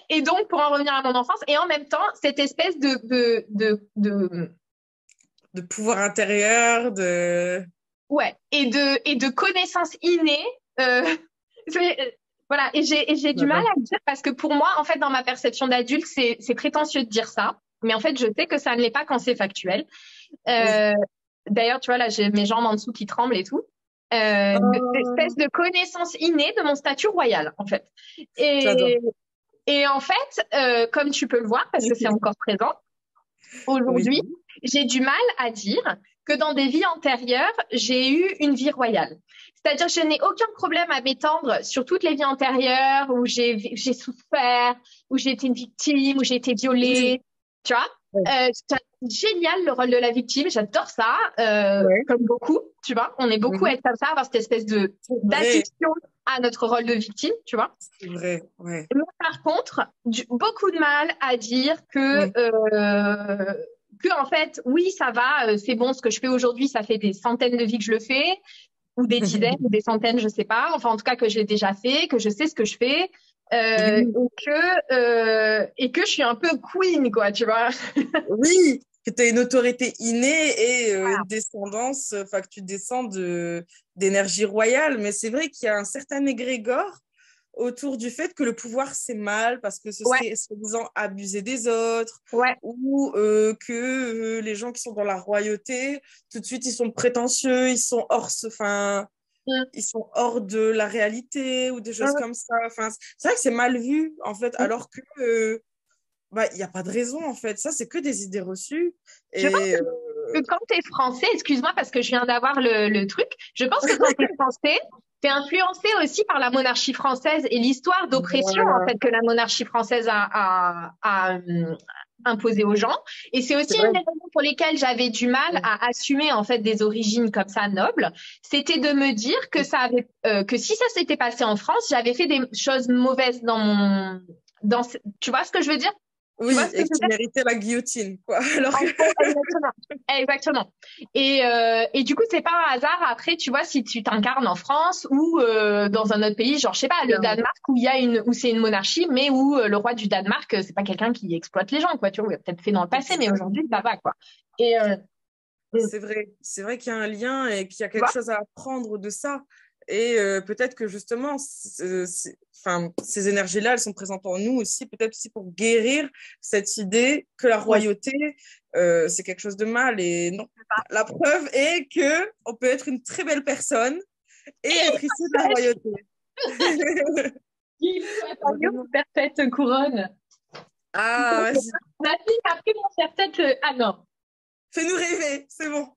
Et donc, pour en revenir à mon enfance, et en même temps, cette espèce De pouvoir intérieur, ouais, et de connaissances innées, voilà, et j'ai du mal à le dire parce que pour moi, en fait, dans ma perception d'adulte, c'est prétentieux de dire ça, mais en fait, je sais que ça ne l'est pas quand c'est factuel. D'ailleurs, tu vois, là, j'ai mes jambes en dessous qui tremblent et tout. Espèce de connaissance innée de mon statut royal, en fait. J'adore. Et en fait, comme tu peux le voir, parce que c'est encore présent, aujourd'hui, j'ai du mal à dire que dans des vies antérieures, j'ai eu une vie royale. C'est-à-dire, je n'ai aucun problème à m'étendre sur toutes les vies antérieures où j'ai souffert, où j'ai été une victime, où j'ai été violée. Tu vois, c'est génial le rôle de la victime. J'adore ça, comme beaucoup. Tu vois, on est beaucoup à être comme ça, avoir cette espèce d'addiction à notre rôle de victime. Tu vois. C'est vrai. Ouais. Mais par contre, beaucoup de mal à dire que en fait, oui, ça va, c'est bon, ce que je fais aujourd'hui, ça fait des centaines de vies que je le fais, ou des dizaines, ou des centaines, je sais pas. Enfin, en tout cas, que je l'ai déjà fait, que je sais ce que je fais, et que je suis un peu queen, quoi, tu vois. Oui, que tu as une autorité innée et une descendance, enfin que tu descends d'énergie royale. Mais c'est vrai qu'il y a un certain égrégore autour du fait que le pouvoir, c'est mal parce que ce serait soi-disant abuser des autres ou que les gens qui sont dans la royauté, tout de suite, ils sont prétentieux, ils sont ils sont hors de la réalité ou des choses comme ça. Enfin, c'est vrai que c'est mal vu, en fait, alors que il n'y a pas de raison, en fait. Ça, c'est que des idées reçues. Je pense que quand tu es français, excuse-moi parce que je viens d'avoir le truc, je pense que quand tu es français, tu es influencé aussi par la monarchie française et l'histoire d'oppression en fait, que la monarchie française a imposé aux gens. Et c'est aussi une des raisons pour lesquelles j'avais du mal à assumer en fait des origines comme ça nobles. C'était de me dire que ça avait, que si ça s'était passé en France, j'avais fait des choses mauvaises tu vois ce que je veux dire? Oui, et que tu méritais la guillotine, quoi. Alors que... Exactement. Et du coup, c'est pas un hasard après, tu vois, si tu t'incarnes en France ou dans un autre pays, genre, je sais pas, le Danemark où c'est une monarchie, mais où le roi du Danemark, c'est pas quelqu'un qui exploite les gens, quoi. Tu vois, il a peut-être fait dans le passé, mais aujourd'hui, ça va, quoi. Et c'est vrai qu'il y a un lien et qu'il y a quelque chose à apprendre de ça. Et peut-être que justement, ces énergies-là, elles sont présentes en nous aussi, peut-être aussi pour guérir cette idée que la royauté, c'est quelque chose de mal. Et non, la preuve est que on peut être une très belle personne et être issu de la royauté. Il faut mon serre-tête couronne. Ah, vas-y. Ma fille a pris mon serre-tête. Ah non. Fais-nous rêver, c'est bon.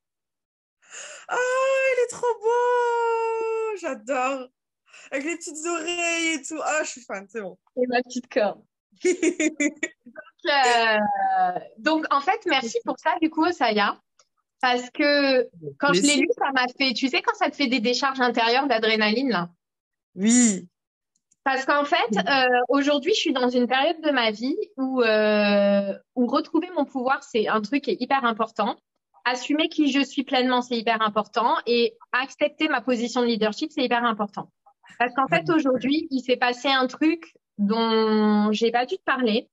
Oh, il est trop beau! J'adore! Avec les petites oreilles et tout. Ah, je suis fan, c'est bon. Et ma petite corde. Donc, en fait, merci pour ça, du coup, Osaya. Parce que quand je l'ai lu, ça m'a fait... Tu sais, quand ça te fait des décharges intérieures d'adrénaline, là? Oui. Parce qu'en fait, aujourd'hui, je suis dans une période de ma vie où retrouver mon pouvoir, c'est un truc qui est hyper important. Assumer qui je suis pleinement, c'est hyper important. Et accepter ma position de leadership, c'est hyper important. Parce qu'en fait, aujourd'hui, il s'est passé un truc dont j'ai pas dû te parler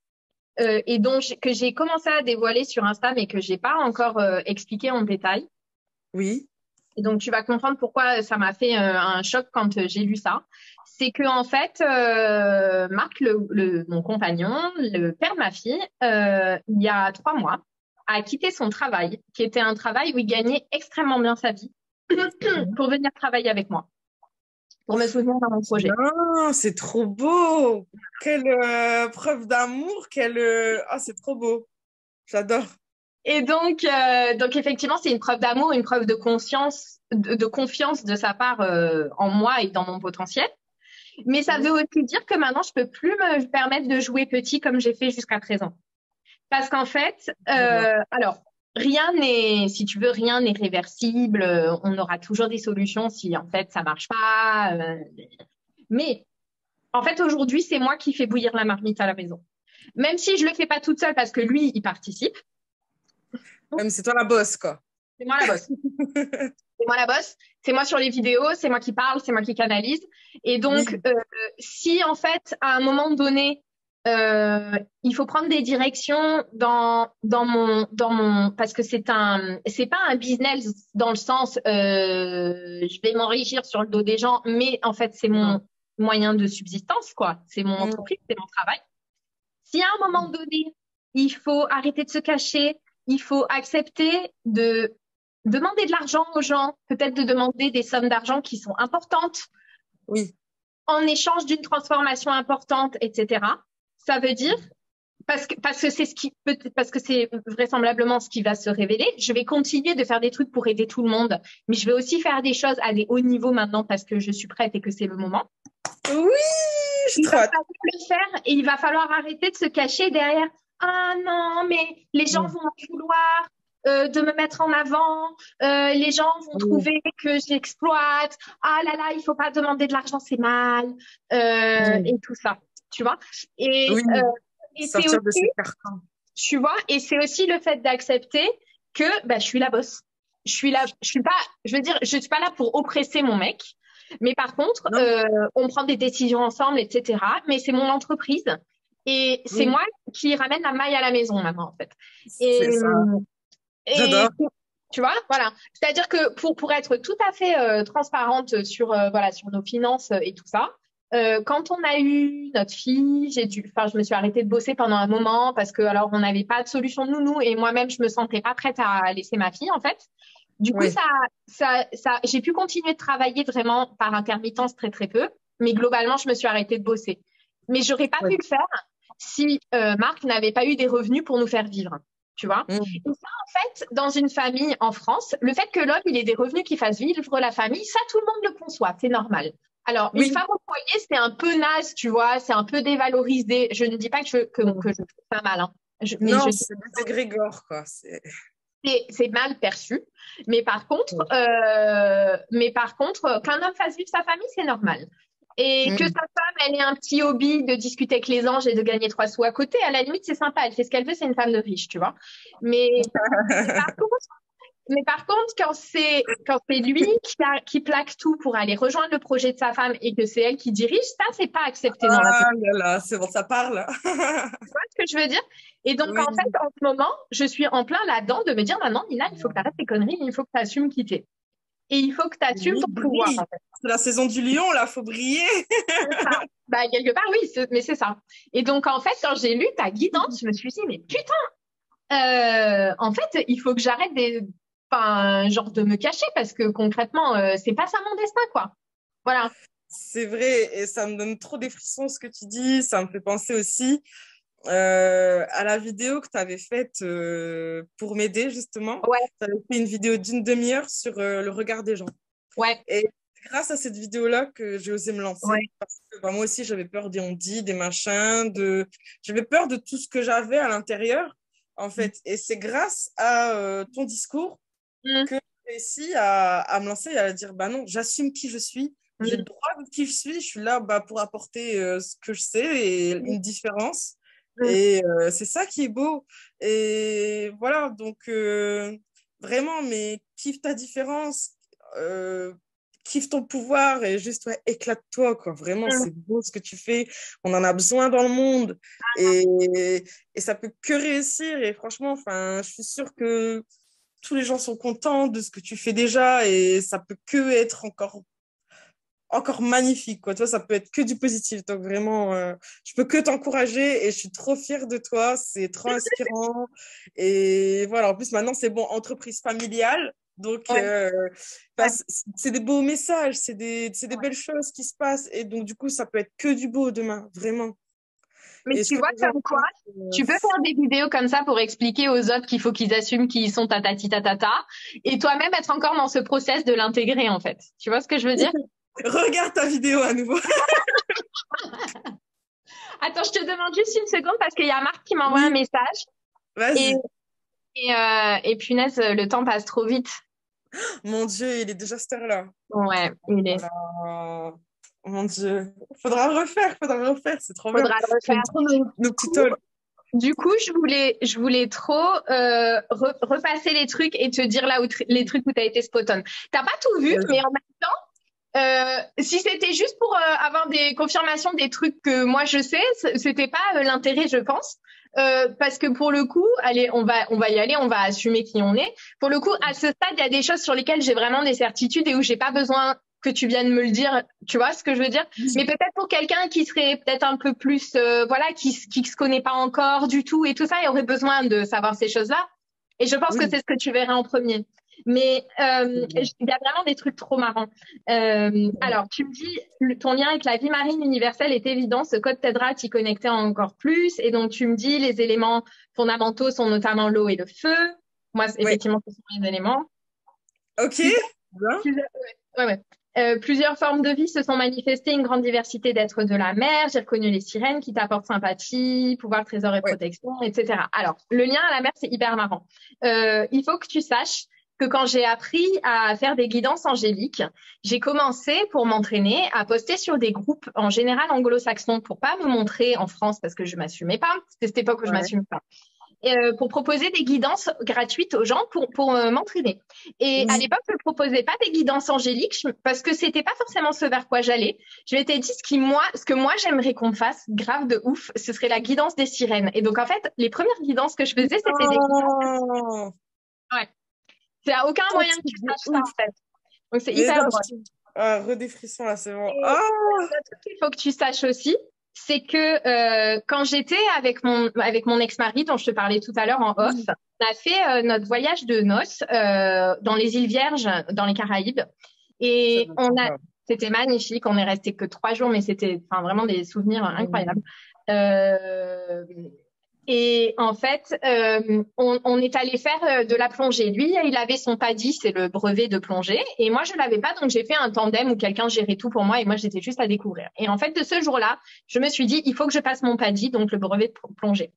et que j'ai commencé à dévoiler sur Insta, mais que j'ai pas encore expliqué en détail. Oui. Et donc, tu vas comprendre pourquoi ça m'a fait un choc quand j'ai lu ça. C'est que en fait, Marc, mon compagnon, le père de ma fille, il y a 3 mois, a quitté son travail, qui était un travail où il gagnait extrêmement bien sa vie, pour venir travailler avec moi, pour me soutenir dans mon projet. Non, c'est trop beau. Quelle preuve d'amour. Ah, c'est trop beau. J'adore. Et donc effectivement, c'est une preuve d'amour, une preuve de conscience, de confiance de sa part en moi et dans mon potentiel. Mais ça veut aussi dire que maintenant, je peux plus me permettre de jouer petit comme j'ai fait jusqu'à présent. Parce qu'en fait, alors, si tu veux, rien n'est réversible. On aura toujours des solutions si en fait ça marche pas. Mais en fait, aujourd'hui, c'est moi qui fais bouillir la marmite à la maison. Même si je le fais pas toute seule parce que lui, il participe. Même c'est toi la boss, quoi. C'est moi la boss. C'est moi la boss. C'est moi sur les vidéos, c'est moi qui parle, c'est moi qui canalise. Et donc, si en fait, à un moment donné, il faut prendre des directions parce que c'est pas un business dans le sens, je vais m'enrichir sur le dos des gens, mais en fait, c'est mon moyen de subsistance, quoi. C'est mon entreprise, c'est mon travail. Si à un moment donné, il faut arrêter de se cacher, il faut accepter de demander de l'argent aux gens, peut-être de demander des sommes d'argent qui sont importantes. Oui. En échange d'une transformation importante, etc. Ça veut dire, parce que c'est vraisemblablement ce qui va se révéler, je vais continuer de faire des trucs pour aider tout le monde, mais je vais aussi faire des choses à des hauts niveaux maintenant parce que je suis prête et que c'est le moment. Oui, il va falloir le faire et il va falloir arrêter de se cacher derrière. Ah non, mais les gens vont en vouloir de me mettre en avant. Les gens vont trouver que j'exploite. Ah là là, il faut pas demander de l'argent, c'est mal. Et tout ça, tu vois. Et c'est sortir aussi, de ces carcans. tu vois, et c'est aussi le fait d'accepter que je suis la boss. Je suis pas là pour oppresser mon mec. Mais par contre, on prend des décisions ensemble, etc. Mais c'est mon entreprise et c'est moi qui ramène la maille à la maison maintenant, en fait. C'est ça. J'adore. Tu vois, voilà. C'est-à-dire que pour être tout à fait transparente sur sur nos finances et tout ça, quand on a eu notre fille, je me suis arrêtée de bosser pendant un moment parce que alors on n'avait pas de solution de nounou et moi-même je me sentais pas prête à laisser ma fille en fait. Du coup, j'ai pu continuer de travailler vraiment par intermittence très, très peu. Mais globalement, je me suis arrêtée de bosser. Mais j'aurais pas pu le faire si Marc n'avait pas eu des revenus pour nous faire vivre. Tu vois? Et ça, en fait, dans une famille en France, le fait que l'homme, il ait des revenus qui fassent vivre la famille, ça, tout le monde le conçoit. C'est normal. Alors, une femme au foyer, c'est un peu naze, tu vois, c'est un peu dévalorisé. Je ne dis pas que je trouve ça mal. Hein. C'est des égrégores, quoi. C'est mal perçu. Mais par contre, qu'un homme fasse vivre sa famille, c'est normal. Et que sa femme, elle ait un petit hobby de discuter avec les anges et de gagner 3 sous à côté, à la limite, c'est sympa. Elle fait ce qu'elle veut, c'est une femme de riche, tu vois. Mais par contre, quand c'est lui qui plaque tout pour aller rejoindre le projet de sa femme et que c'est elle qui dirige, ça, c'est pas accepté dans la société. Ah là, c'est bon, ça parle. Tu vois ce que je veux dire? Et donc, en fait, en ce moment, je suis en plein là-dedans de me dire, maintenant, Nina, il faut que tu arrêtes tes conneries, il faut que tu assumes quitter. Et il faut que tu assumes ton pouvoir, en fait. C'est la saison du lion, là, faut briller. Quelque part, oui, mais c'est ça. Et donc, en fait, quand j'ai lu ta guidance, je me suis dit, mais putain, en fait, il faut que j'arrête genre de me cacher parce que concrètement, c'est pas ça mon destin, quoi. Voilà. C'est vrai, et ça me donne trop des frissons ce que tu dis. Ça me fait penser aussi à la vidéo que tu avais faite pour m'aider, justement. Ouais. Tu avais fait une vidéo d'une demi-heure sur le regard des gens. Ouais. Et c'est grâce à cette vidéo-là que j'ai osé me lancer. Ouais. Parce que moi aussi, j'avais peur des on-dit, des machins, j'avais peur de tout ce que j'avais à l'intérieur, en fait. Et c'est grâce à ton discours que j'ai réussi à me lancer et à dire, non, j'assume qui je suis. j'ai le droit de qui je suis. Je suis là pour apporter ce que je sais et une différence. Et c'est ça qui est beau. Et voilà, donc vraiment, mais kiffe ta différence, kiffe ton pouvoir et juste ouais, éclate-toi, quoi. Vraiment, c'est beau ce que tu fais. On en a besoin dans le monde et ça peut que réussir. Et franchement, enfin, je suis sûre que tous les gens sont contents de ce que tu fais déjà et ça peut que être encore magnifique, quoi. Toi, ça peut être que du positif. Donc, vraiment, je peux que t'encourager et je suis trop fière de toi. C'est trop inspirant. Et voilà, en plus, maintenant, c'est bon, entreprise familiale. Donc, Ouais. c'est des beaux messages, c'est des belles choses qui se passent. Et donc, du coup, ça peut être que du beau demain, vraiment. Mais Et ce tu que vois les comme quoi, enfants, tu peux faire des vidéos comme ça pour expliquer aux autres qu'il faut qu'ils assument qu'ils sont tatati tatata et toi-même être encore dans ce process de l'intégrer en fait. Tu vois ce que je veux dire? regarde ta vidéo à nouveau. Attends, je te demande juste une seconde parce qu'il y a Marc qui m'envoie un Oui, message et, vas-y. et punaise, le temps passe trop vite. Mon Dieu, il est déjà cette heure-là. Ouais, il est. Voilà. Mon Dieu. Faudra refaire, c'est trop bien. Faudra le J'aime refaire. trop nos petits talks. Du coup, je voulais trop repasser les trucs et te dire là où les trucs où tu as été spot on. T'as pas tout vu, mais en même temps, si c'était juste pour avoir des confirmations des trucs que moi je sais, c'était pas l'intérêt, je pense. Parce que pour le coup, allez, on va y aller, on va assumer qui on est. Pour le coup, à ce stade, il y a des choses sur lesquelles j'ai vraiment des certitudes et où j'ai pas besoin que tu viennes me le dire. Tu vois ce que je veux dire? Mais peut-être pour quelqu'un qui serait peut-être un peu plus, voilà, qui se connaît pas encore du tout et tout ça, il aurait besoin de savoir ces choses-là. Et je pense que Oui. c'est ce que tu verrais en premier. Mais il y a vraiment des trucs trop marrants. Alors, tu me dis, ton lien avec la vie marine universelle est évident. Ce code t'aidera à t'y connecter encore plus. Et donc, tu me dis, les éléments fondamentaux sont notamment l'eau et le feu. Moi, Ouais. effectivement, ce sont les éléments. Ok. Bien. Plusieurs, ouais, ouais. Plusieurs formes de vie se sont manifestées, une grande diversité d'êtres de la mer. J'ai reconnu les sirènes qui t'apportent sympathie, pouvoir, trésor et Ouais. protection, etc. Alors, le lien à la mer, c'est hyper marrant. Il faut que tu saches que quand j'ai appris à faire des guidances angéliques, j'ai commencé pour m'entraîner à poster sur des groupes en général anglo-saxons pour pas me montrer en France parce que je m'assumais pas. C'était cette époque où je Ouais. m'assumais pas. Pour proposer des guidances gratuites aux gens pour m'entraîner. Et à Oui. l'époque, je ne proposais pas des guidances angéliques parce que c'était pas forcément ce vers quoi j'allais. Je m'étais dit ce que moi j'aimerais qu'on fasse, grave de ouf, ce serait la guidance des sirènes. Et donc en fait, les premières guidances que je faisais, c'était des guidances. Oh, Ouais. C'est à aucun un moyen que truc tu de saches ça ouf. en fait. Donc c'est Mais hyper là, drôle. redis frissons là, c'est bon. Et Ah, le truc qu'il faut que tu saches aussi, c'est que quand j'étais avec mon ex-mari dont je te parlais tout à l'heure en off, oui. on a fait notre voyage de noces dans les îles Vierges, dans les Caraïbes, Ça et doit être sympa. c'était magnifique. On est resté que 3 jours, mais c'était enfin vraiment des souvenirs incroyables. Euh, et en fait, on est allé faire de la plongée. Lui, il avait son PADI, c'est le brevet de plongée. Et moi, je l'avais pas, donc j'ai fait un tandem où quelqu'un gérait tout pour moi et moi, j'étais juste à découvrir. Et en fait, de ce jour-là, je me suis dit, il faut que je passe mon PADI, donc le brevet de plongée.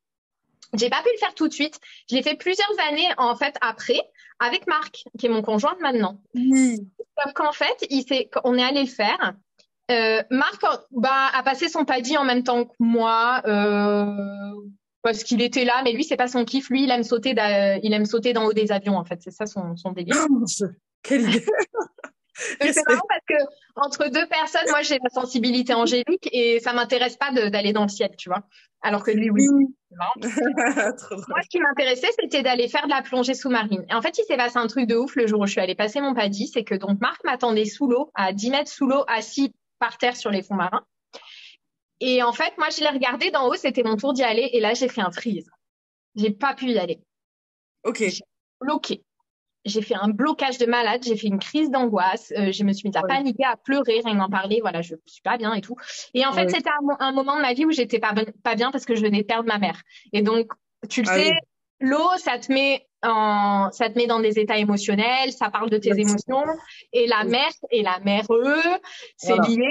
J'ai pas pu le faire tout de suite. Je l'ai fait plusieurs années, en fait, après, avec Marc, qui est mon conjoint maintenant. Oui. Sauf qu'en fait, on est allé le faire. Marc a passé son PADI en même temps que moi parce qu'il était là, mais lui c'est pas son kiff. Lui il aime sauter d'en haut des avions en fait, c'est ça son délire. Oh mon Dieu, quelle idée. Donc c'est Respect. marrant parce que entre deux personnes, moi j'ai la sensibilité angélique et ça m'intéresse pas d'aller dans le ciel, tu vois. Alors que lui oui. Oui. C'est marrant. Trop Moi, drôle. ce qui m'intéressait, c'était d'aller faire de la plongée sous-marine. Et en fait, il s'est passé un truc de ouf le jour où je suis allée passer mon PADI, c'est que donc Marc m'attendait sous l'eau, à 10 mètres sous l'eau, assis par terre sur les fonds marins. Et en fait, moi, je l'ai regardé d'en haut, c'était mon tour d'y aller. Et là, j'ai fait un freeze. J'ai pas pu y aller. Ok. J'ai bloqué. J'ai fait un blocage de malade. J'ai fait une crise d'angoisse. Je me suis mise à Ouais. paniquer, à pleurer, rien d'en parler. Voilà, je suis pas bien et tout. Et en fait, Ouais. c'était un moment de ma vie où j'étais pas bien parce que je venais de perdre ma mère. Et donc, tu le Ah sais, oui. l'eau, ça te met dans des états émotionnels, ça parle de tes Vas-y. émotions. Et la mer, et la mer, c'est Voilà. lié.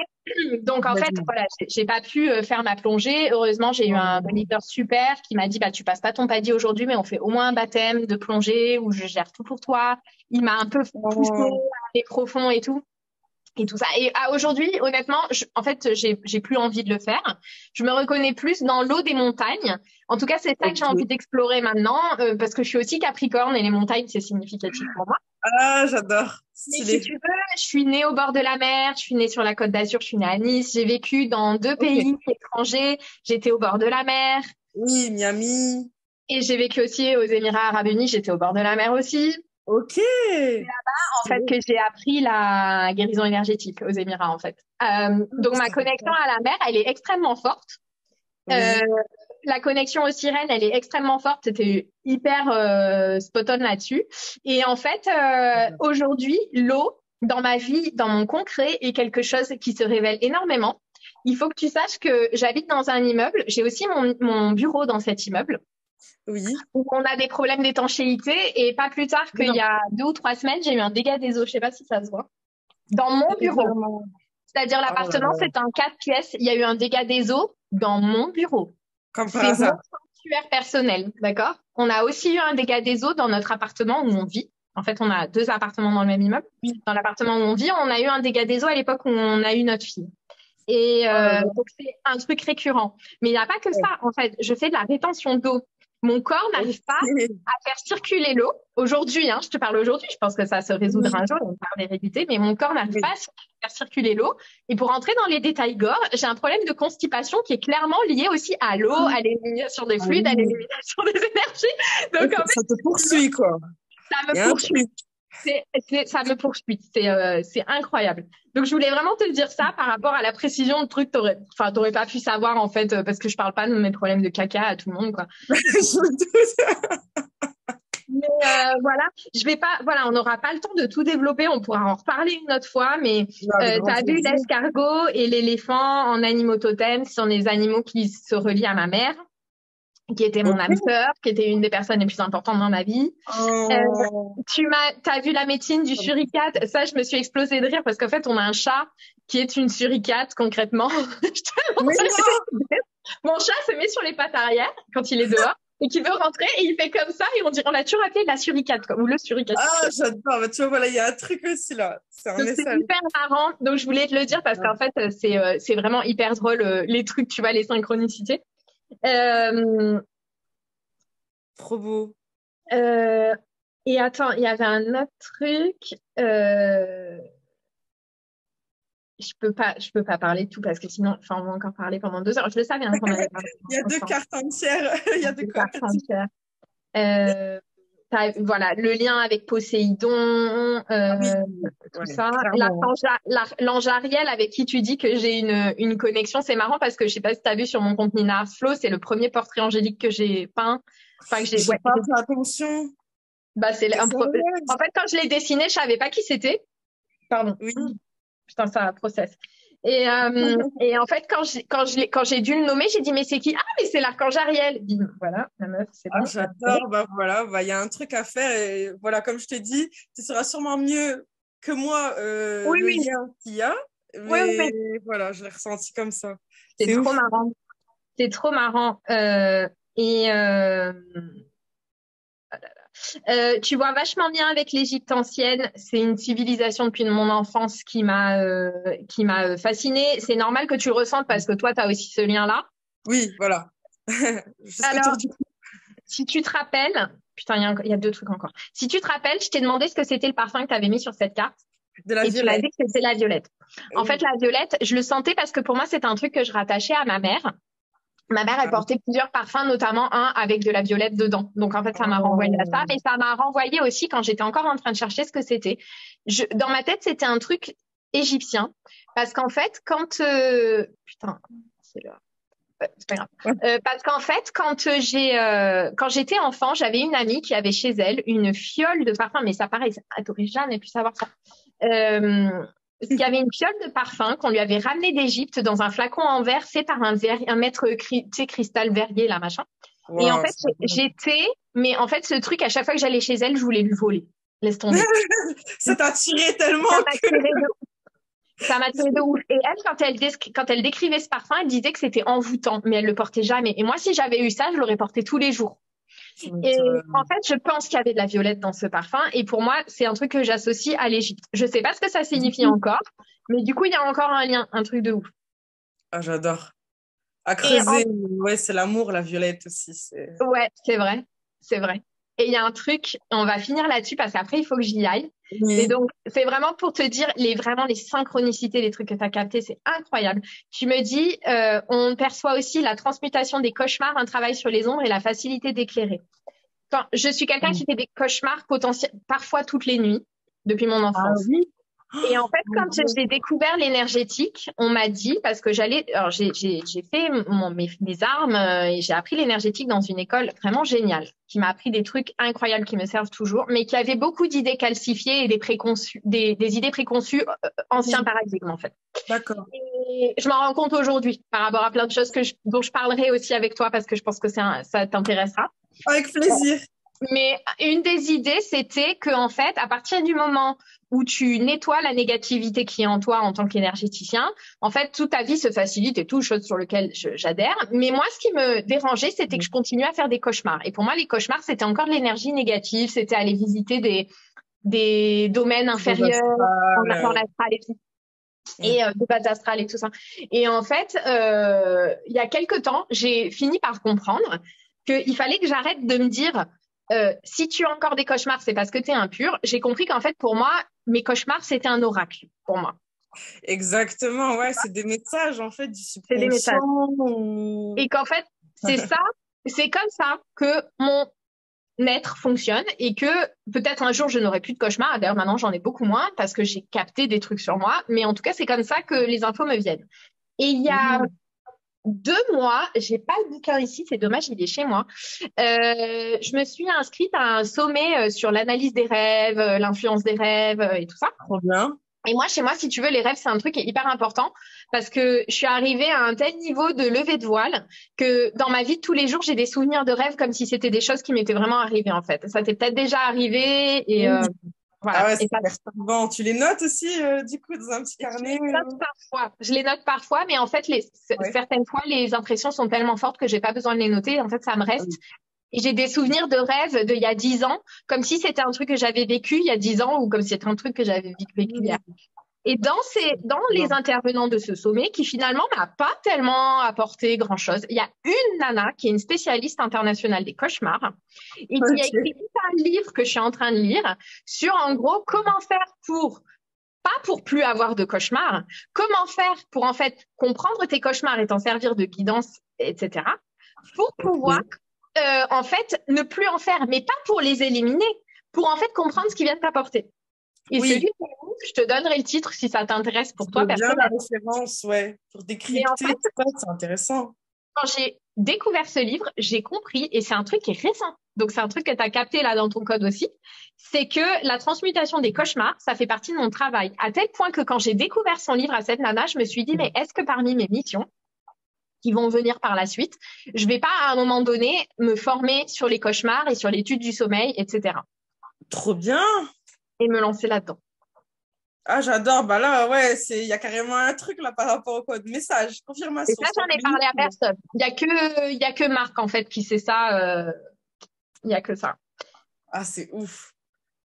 Donc, en fait, Vas-y. voilà, j'ai pas pu faire ma plongée. Heureusement, j'ai eu un Oh. moniteur super qui m'a dit, bah, tu passes pas ton PADI aujourd'hui, mais on fait au moins un baptême de plongée où je gère tout pour toi. Il m'a un peu poussé Oh. à aller profond et tout. et tout ça. Et aujourd'hui, honnêtement, en fait, j'ai plus envie de le faire. Je me reconnais plus dans l'eau des montagnes. En tout cas, c'est ça que j'ai envie d'explorer maintenant, parce que je suis aussi Capricorne et les montagnes, c'est significatif pour moi. Ah, j'adore. Mais si tu veux, je suis née au bord de la mer, je suis née sur la Côte d'Azur, je suis née à Nice, j'ai vécu dans 2 pays étrangers, j'étais au bord de la mer. Oui, Miami. Et j'ai vécu aussi aux Émirats Arabes Unis, j'étais au bord de la mer aussi. Ok. C'est là-bas, en fait, que j'ai appris la guérison énergétique aux Émirats, en fait. Donc, ma connexion à la mer, elle est extrêmement forte. Oui. La connexion aux sirènes, elle est extrêmement forte. C'était hyper spot on là-dessus. Et en fait, aujourd'hui, l'eau, dans ma vie, dans mon concret, est quelque chose qui se révèle énormément. Il faut que tu saches que j'habite dans un immeuble. J'ai aussi mon bureau dans cet immeuble. Oui. Où on a des problèmes d'étanchéité. Et pas plus tard qu'il y a 2 ou 3 semaines, j'ai eu un dégât des eaux. Je sais pas si ça se voit. Dans mon bureau. C'est-à-dire l'appartement, c'est un 4 pièces. Il y a eu un dégât des eaux dans mon bureau. Comme c'est mon sanctuaire personnel, d'accord? On a aussi eu un dégât des eaux dans notre appartement où on vit. En fait, on a 2 appartements dans le même immeuble. Dans l'appartement où on vit, on a eu un dégât des eaux à l'époque où on a eu notre fille. Et donc, c'est un truc récurrent. Mais il n'y a pas que ça, en fait. Je fais de la rétention d'eau. Mon corps n'arrive pas à faire circuler l'eau. Aujourd'hui, je te parle aujourd'hui, je pense que ça se résoudra un jour, on parle des réalités, mais mon corps n'arrive pas à faire circuler l'eau. Et pour entrer dans les détails gore, j'ai un problème de constipation qui est clairement lié aussi à l'eau, à l'élimination des fluides, à l'élimination des énergies. Donc, en fait, ça te poursuit, quoi. Ça me poursuit. Ça me poursuit. C'est incroyable. Donc, je voulais vraiment te dire ça par rapport à la précision de trucs t'aurais pas pu savoir, en fait, parce que je parle pas de mes problèmes de caca à tout le monde, quoi. Mais voilà, on n'aura pas le temps de tout développer, on pourra en reparler une autre fois, mais t'as vu l'escargot et l'éléphant en animaux totems, ce sont des animaux qui se relient à ma mère, qui était mon âme sœur, qui était une des personnes les plus importantes dans ma vie. T'as vu la médecine du suricate? Ça, je me suis explosée de rire parce qu'en fait, on a un chat qui est une suricate, concrètement. Mon chat se met sur les pattes arrière quand il est dehors et qui veut rentrer et il fait comme ça et on l'a toujours appelé la suricate, ou le suricate. Ah, j'adore. Bah, tu vois, voilà, il y a un truc aussi là. C'est un message. C'est hyper marrant. Donc, je voulais te le dire parce qu'en fait, c'est vraiment hyper drôle, les trucs, tu vois, les synchronicités. Trop beau. Et attends, il y avait un autre truc. Je peux pas parler de tout parce que sinon, on va encore parler pendant 2 heures. Je le savais qu'on allait parler. Il y a 2 cartes entières. Il y a 2 cartes entières. Voilà, le lien avec Poséidon, tout ça. L'ange Ariel avec qui tu dis que j'ai une connexion, c'est marrant parce que je sais pas si tu as vu sur mon compte Nina Ars Flow, c'est le premier portrait angélique que j'ai peint. Enfin, que j'ai pas fait attention. Bah, en fait, quand je l'ai dessiné, je savais pas qui c'était. Pardon. Oui. Putain, ça processe. Et en fait, quand j'ai dû le nommer, j'ai dit, mais c'est qui? Ah, mais c'est l'archange Ariel. Bim, voilà, la meuf, c'est bon. J'adore, bah voilà, il y a un truc à faire et voilà, comme je t'ai dit, tu seras sûrement mieux que moi le lien qu'il y a, mais voilà, je l'ai ressenti comme ça. C'est trop marrant. C'est trop marrant. Tu vois vachement bien avec l'Égypte ancienne. C'est une civilisation depuis mon enfance qui m'a fascinée. C'est normal que tu le ressentes parce que toi, tu as aussi ce lien-là. Oui, voilà. Alors, si tu te rappelles, putain, il y a 2 trucs encore. Si tu te rappelles, je t'ai demandé ce que c'était le parfum que tu avais mis sur cette carte. De la violette. Tu m'as dit que c'était la violette. En fait, la violette, je le sentais parce que pour moi, c'était un truc que je rattachais à ma mère. Ma mère, elle portait plusieurs parfums, notamment un avec de la violette dedans. Donc, en fait, ça m'a renvoyé à ça. Et ça m'a renvoyé aussi quand j'étais encore en train de chercher ce que c'était. Dans ma tête, c'était un truc égyptien. Parce qu'en fait, putain, c'est là. C'est pas grave. Parce qu'en fait, quand j'étais enfant, j'avais une amie qui avait chez elle une fiole de parfum. Mais ça, pareil, t'aurais jamais pu savoir ça. Il y avait une fiole de parfum qu'on lui avait ramenée d'Égypte dans un flacon en verre, c'est par un maître, tu sais, cristal verrier, là, machin. Wow, et en fait, mais en fait, ce truc, à chaque fois que j'allais chez elle, je voulais lui voler. Laisse tomber. Ça t'a tiré tellement. Ça m'a tiré de ouf. Et elle, quand elle décrivait ce parfum, elle disait que c'était envoûtant, mais elle le portait jamais. Et moi, si j'avais eu ça, je l'aurais porté tous les jours. Tu Et m'étonnes. en fait, je pense qu'il y avait de la violette dans ce parfum. Et pour moi, c'est un truc que j'associe à l'Égypte. Je sais pas ce que ça signifie encore, mais du coup, il y a encore un lien, un truc de ouf. Ah, j'adore. À Et creuser, ouais, c'est l'amour, la violette aussi. C'est... ouais, c'est vrai, c'est vrai. Et il y a un truc, on va finir là-dessus parce qu'après, il faut que j'y aille. Mais Oui, donc, c'est vraiment pour te dire vraiment les synchronicités, les trucs que tu as captés, c'est incroyable. Tu me dis, on perçoit aussi la transmutation des cauchemars, un travail sur les ombres et la facilité d'éclairer. Enfin, je suis quelqu'un qui fait des cauchemars potentiels, parfois toutes les nuits, depuis mon ah enfance. oui, Et en fait, mon quand Dieu. j'ai découvert l'énergétique, on m'a dit, parce que alors j'ai fait mes armes et j'ai appris l'énergétique dans une école vraiment géniale, qui m'a appris des trucs incroyables qui me servent toujours, mais qui avait beaucoup d'idées calcifiées et des idées préconçues, anciens Oui, paradigmes, en fait. d'accord. Et je m'en rends compte aujourd'hui par rapport à plein de choses dont je parlerai aussi avec toi parce que je pense que ça t'intéressera. Avec plaisir. Mais une des idées, c'était que, en fait, à partir du moment où tu nettoies la négativité qui est en toi en tant qu'énergéticien, en fait, toute ta vie se facilite et tout, chose sur lequel j'adhère. Mais moi, ce qui me dérangeait, c'était que je continuais à faire des cauchemars. Et pour moi, les cauchemars, c'était encore de l'énergie négative, c'était aller visiter des domaines Des inférieurs astrales. dans l'astral et tout. Mm. Et de base astrales et tout ça. Et en fait, il y a quelque temps, j'ai fini par comprendre qu'il fallait que j'arrête de me dire si tu as encore des cauchemars, c'est parce que tu es impur. J'ai compris qu'en fait, pour moi, mes cauchemars, c'était un oracle pour moi. Exactement, ouais, c'est des messages en fait du C'est des messages. subconscient. Ou... Et qu'en fait, c'est comme ça que mon être fonctionne et que peut-être un jour je n'aurai plus de cauchemars. D'ailleurs, maintenant, j'en ai beaucoup moins parce que j'ai capté des trucs sur moi. Mais en tout cas, c'est comme ça que les infos me viennent. Et il y a Oui. 2 mois, j'ai pas le bouquin ici, c'est dommage, il est chez moi. Je me suis inscrite à un sommet sur l'analyse des rêves, l'influence des rêves et tout ça. Trop bien. Et moi, chez moi, si tu veux, les rêves, c'est un truc qui est hyper important parce que je suis arrivée à un tel niveau de lever de voile que dans ma vie de tous les jours, j'ai des souvenirs de rêves comme si c'était des choses qui m'étaient vraiment arrivées en fait. Ça t'est peut-être déjà arrivé et Oui. Ah voilà. ouais, Et c'est ça, perturbant. Tu les notes aussi, du coup, dans un petit je carnet. les note parfois. Je les note parfois, mais en fait, Ouais. certaines fois, les impressions sont tellement fortes que j'ai pas besoin de les noter. En fait, ça me Ah reste. oui. Et j'ai des souvenirs de rêves d'il y a 10 ans, comme si c'était un truc que j'avais vécu il y a 10 ans ou comme si c'était un truc que j'avais vécu hier. Oui. Et dans les Bon. intervenants de ce sommet, qui finalement m'a pas tellement apporté grand-chose, il y a une nana qui est une spécialiste internationale des cauchemars et qui a écrit Ok. tout un livre que je suis en train de lire sur, en gros, comment faire pas pour plus avoir de cauchemars, comment faire pour, en fait, comprendre tes cauchemars et t'en servir de guidance, etc., pour pouvoir, Ok. en fait, ne plus en faire, mais pas pour les éliminer, pour, en fait, comprendre ce qu'ils viennent t'apporter. Et ce Oui, livre, je te donnerai le titre si ça t'intéresse pour je toi veux bien la personnellement. référence, ouais, pour Mais en décrypter fait, tout ça, c'est intéressant. quand j'ai découvert ce livre, j'ai compris, et c'est un truc qui est récent, donc c'est un truc que tu as capté là dans ton code aussi, c'est que la transmutation des cauchemars, ça fait partie de mon travail. À tel point que quand j'ai découvert son livre à cette nana, je me suis dit, mais est-ce que parmi mes missions, qui vont venir par la suite, je vais pas à un moment donné me former sur les cauchemars et sur l'étude du sommeil, etc. Trop bien. et me lancer là-dedans. Ah, j'adore. Bah là, ouais, il y a carrément un truc là par rapport au code. Message, Et confirmation, ça, c'est j'en ai parlé à limite. personne. Il y a que Marc, en fait, qui sait ça. Il y a que ça. Ah, c'est ouf.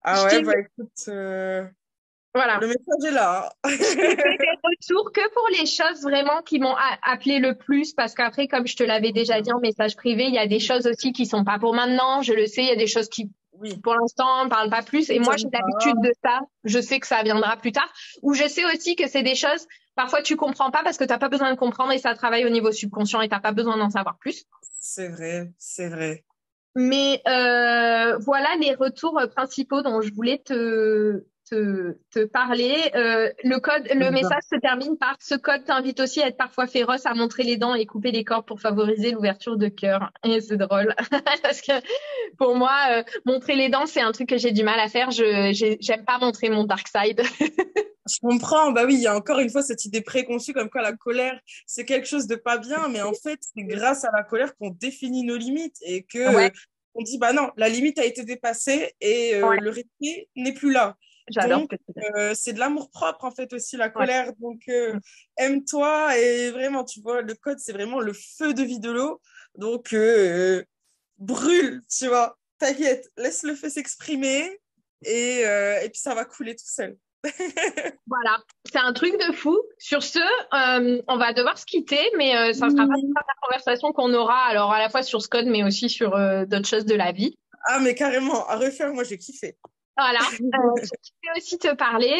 Ah Je ouais, t'ai, bah écoute, voilà. le message est là, hein. Je t'ai fait des retours que pour les choses vraiment qui m'ont appelé le plus, parce qu'après, comme je te l'avais déjà dit en message privé, il y a des choses aussi qui sont pas pour maintenant. Je le sais, il y a des choses qui, Oui, pour l'instant, ne parlent pas plus. ça Et moi, j'ai m'étonne pas. l'habitude de ça. Je sais que ça viendra plus tard. Ou je sais aussi que c'est des choses, parfois tu comprends pas parce que t'as pas besoin de comprendre et ça travaille au niveau subconscient et t'as pas besoin d'en savoir plus. C'est vrai, c'est vrai. Mais voilà les retours principaux dont je voulais te parler. Le message se termine par: ce code t'invite aussi à être parfois féroce, à montrer les dents et couper les cordes pour favoriser l'ouverture de cœur. Et c'est drôle parce que pour moi, montrer les dents, c'est un truc que j'ai du mal à faire. J'aime pas montrer mon dark side. Je comprends, bah oui, il y a encore une fois cette idée préconçue comme quoi la colère, c'est quelque chose de pas bien, mais en fait, c'est grâce à la colère qu'on définit nos limites et que Ouais, on dit, bah non, la limite a été dépassée et ouais, le respect n'est plus là. j'adore Donc, ce que tu dis. c'est de l'amour propre, en fait, aussi, la Ouais, colère. Donc, aime-toi et vraiment, tu vois, le code, c'est vraiment le feu de vie de l'eau. Donc, brûle, tu vois. T'inquiète, laisse le feu s'exprimer et puis ça va couler tout seul. Voilà, c'est un truc de fou. Sur ce, on va devoir se quitter, mais ça ne sera pas Oui. la conversation qu'on aura, alors à la fois sur ce code, mais aussi sur d'autres choses de la vie. Ah, mais carrément, à refaire, moi j'ai kiffé. Voilà. Je vais aussi te parler.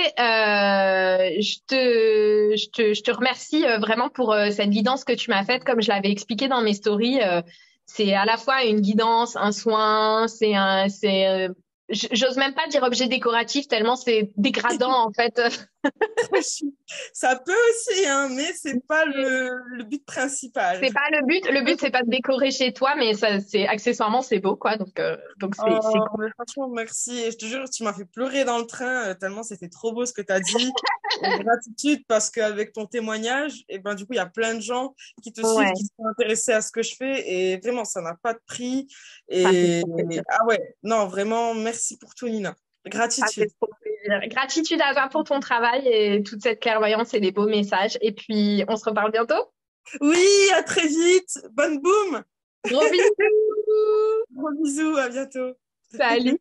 Je te remercie vraiment pour cette guidance que tu m'as faite, comme je l'avais expliqué dans mes stories. C'est à la fois une guidance, un soin, j'ose même pas dire objet décoratif tellement c'est dégradant en fait. Ça peut aussi, hein, mais c'est pas le but principal. C'est pas le but. Le but, c'est pas de décorer chez toi, mais ça, c'est accessoirement, c'est beau, quoi. Donc c'est Oh, cool. mais franchement, merci. Et je te jure, tu m'as fait pleurer dans le train, tellement c'était trop beau ce que tu as dit. Et gratitude parce qu'avec ton témoignage, et ben, du coup, il y a plein de gens qui te suivent, Ouais, qui sont intéressés à ce que je fais. Et vraiment, ça n'a pas de prix. ça fait Et trop plaisir. ah ouais, non, vraiment, merci pour tout, Nina. Ça fait Gratitude. trop plaisir. Gratitude à toi pour ton travail et toute cette clairvoyance et les beaux messages. Et puis, on se reparle bientôt. Oui, à très vite. Bonne boum. Gros bisous. Gros bisous, à bientôt. Salut.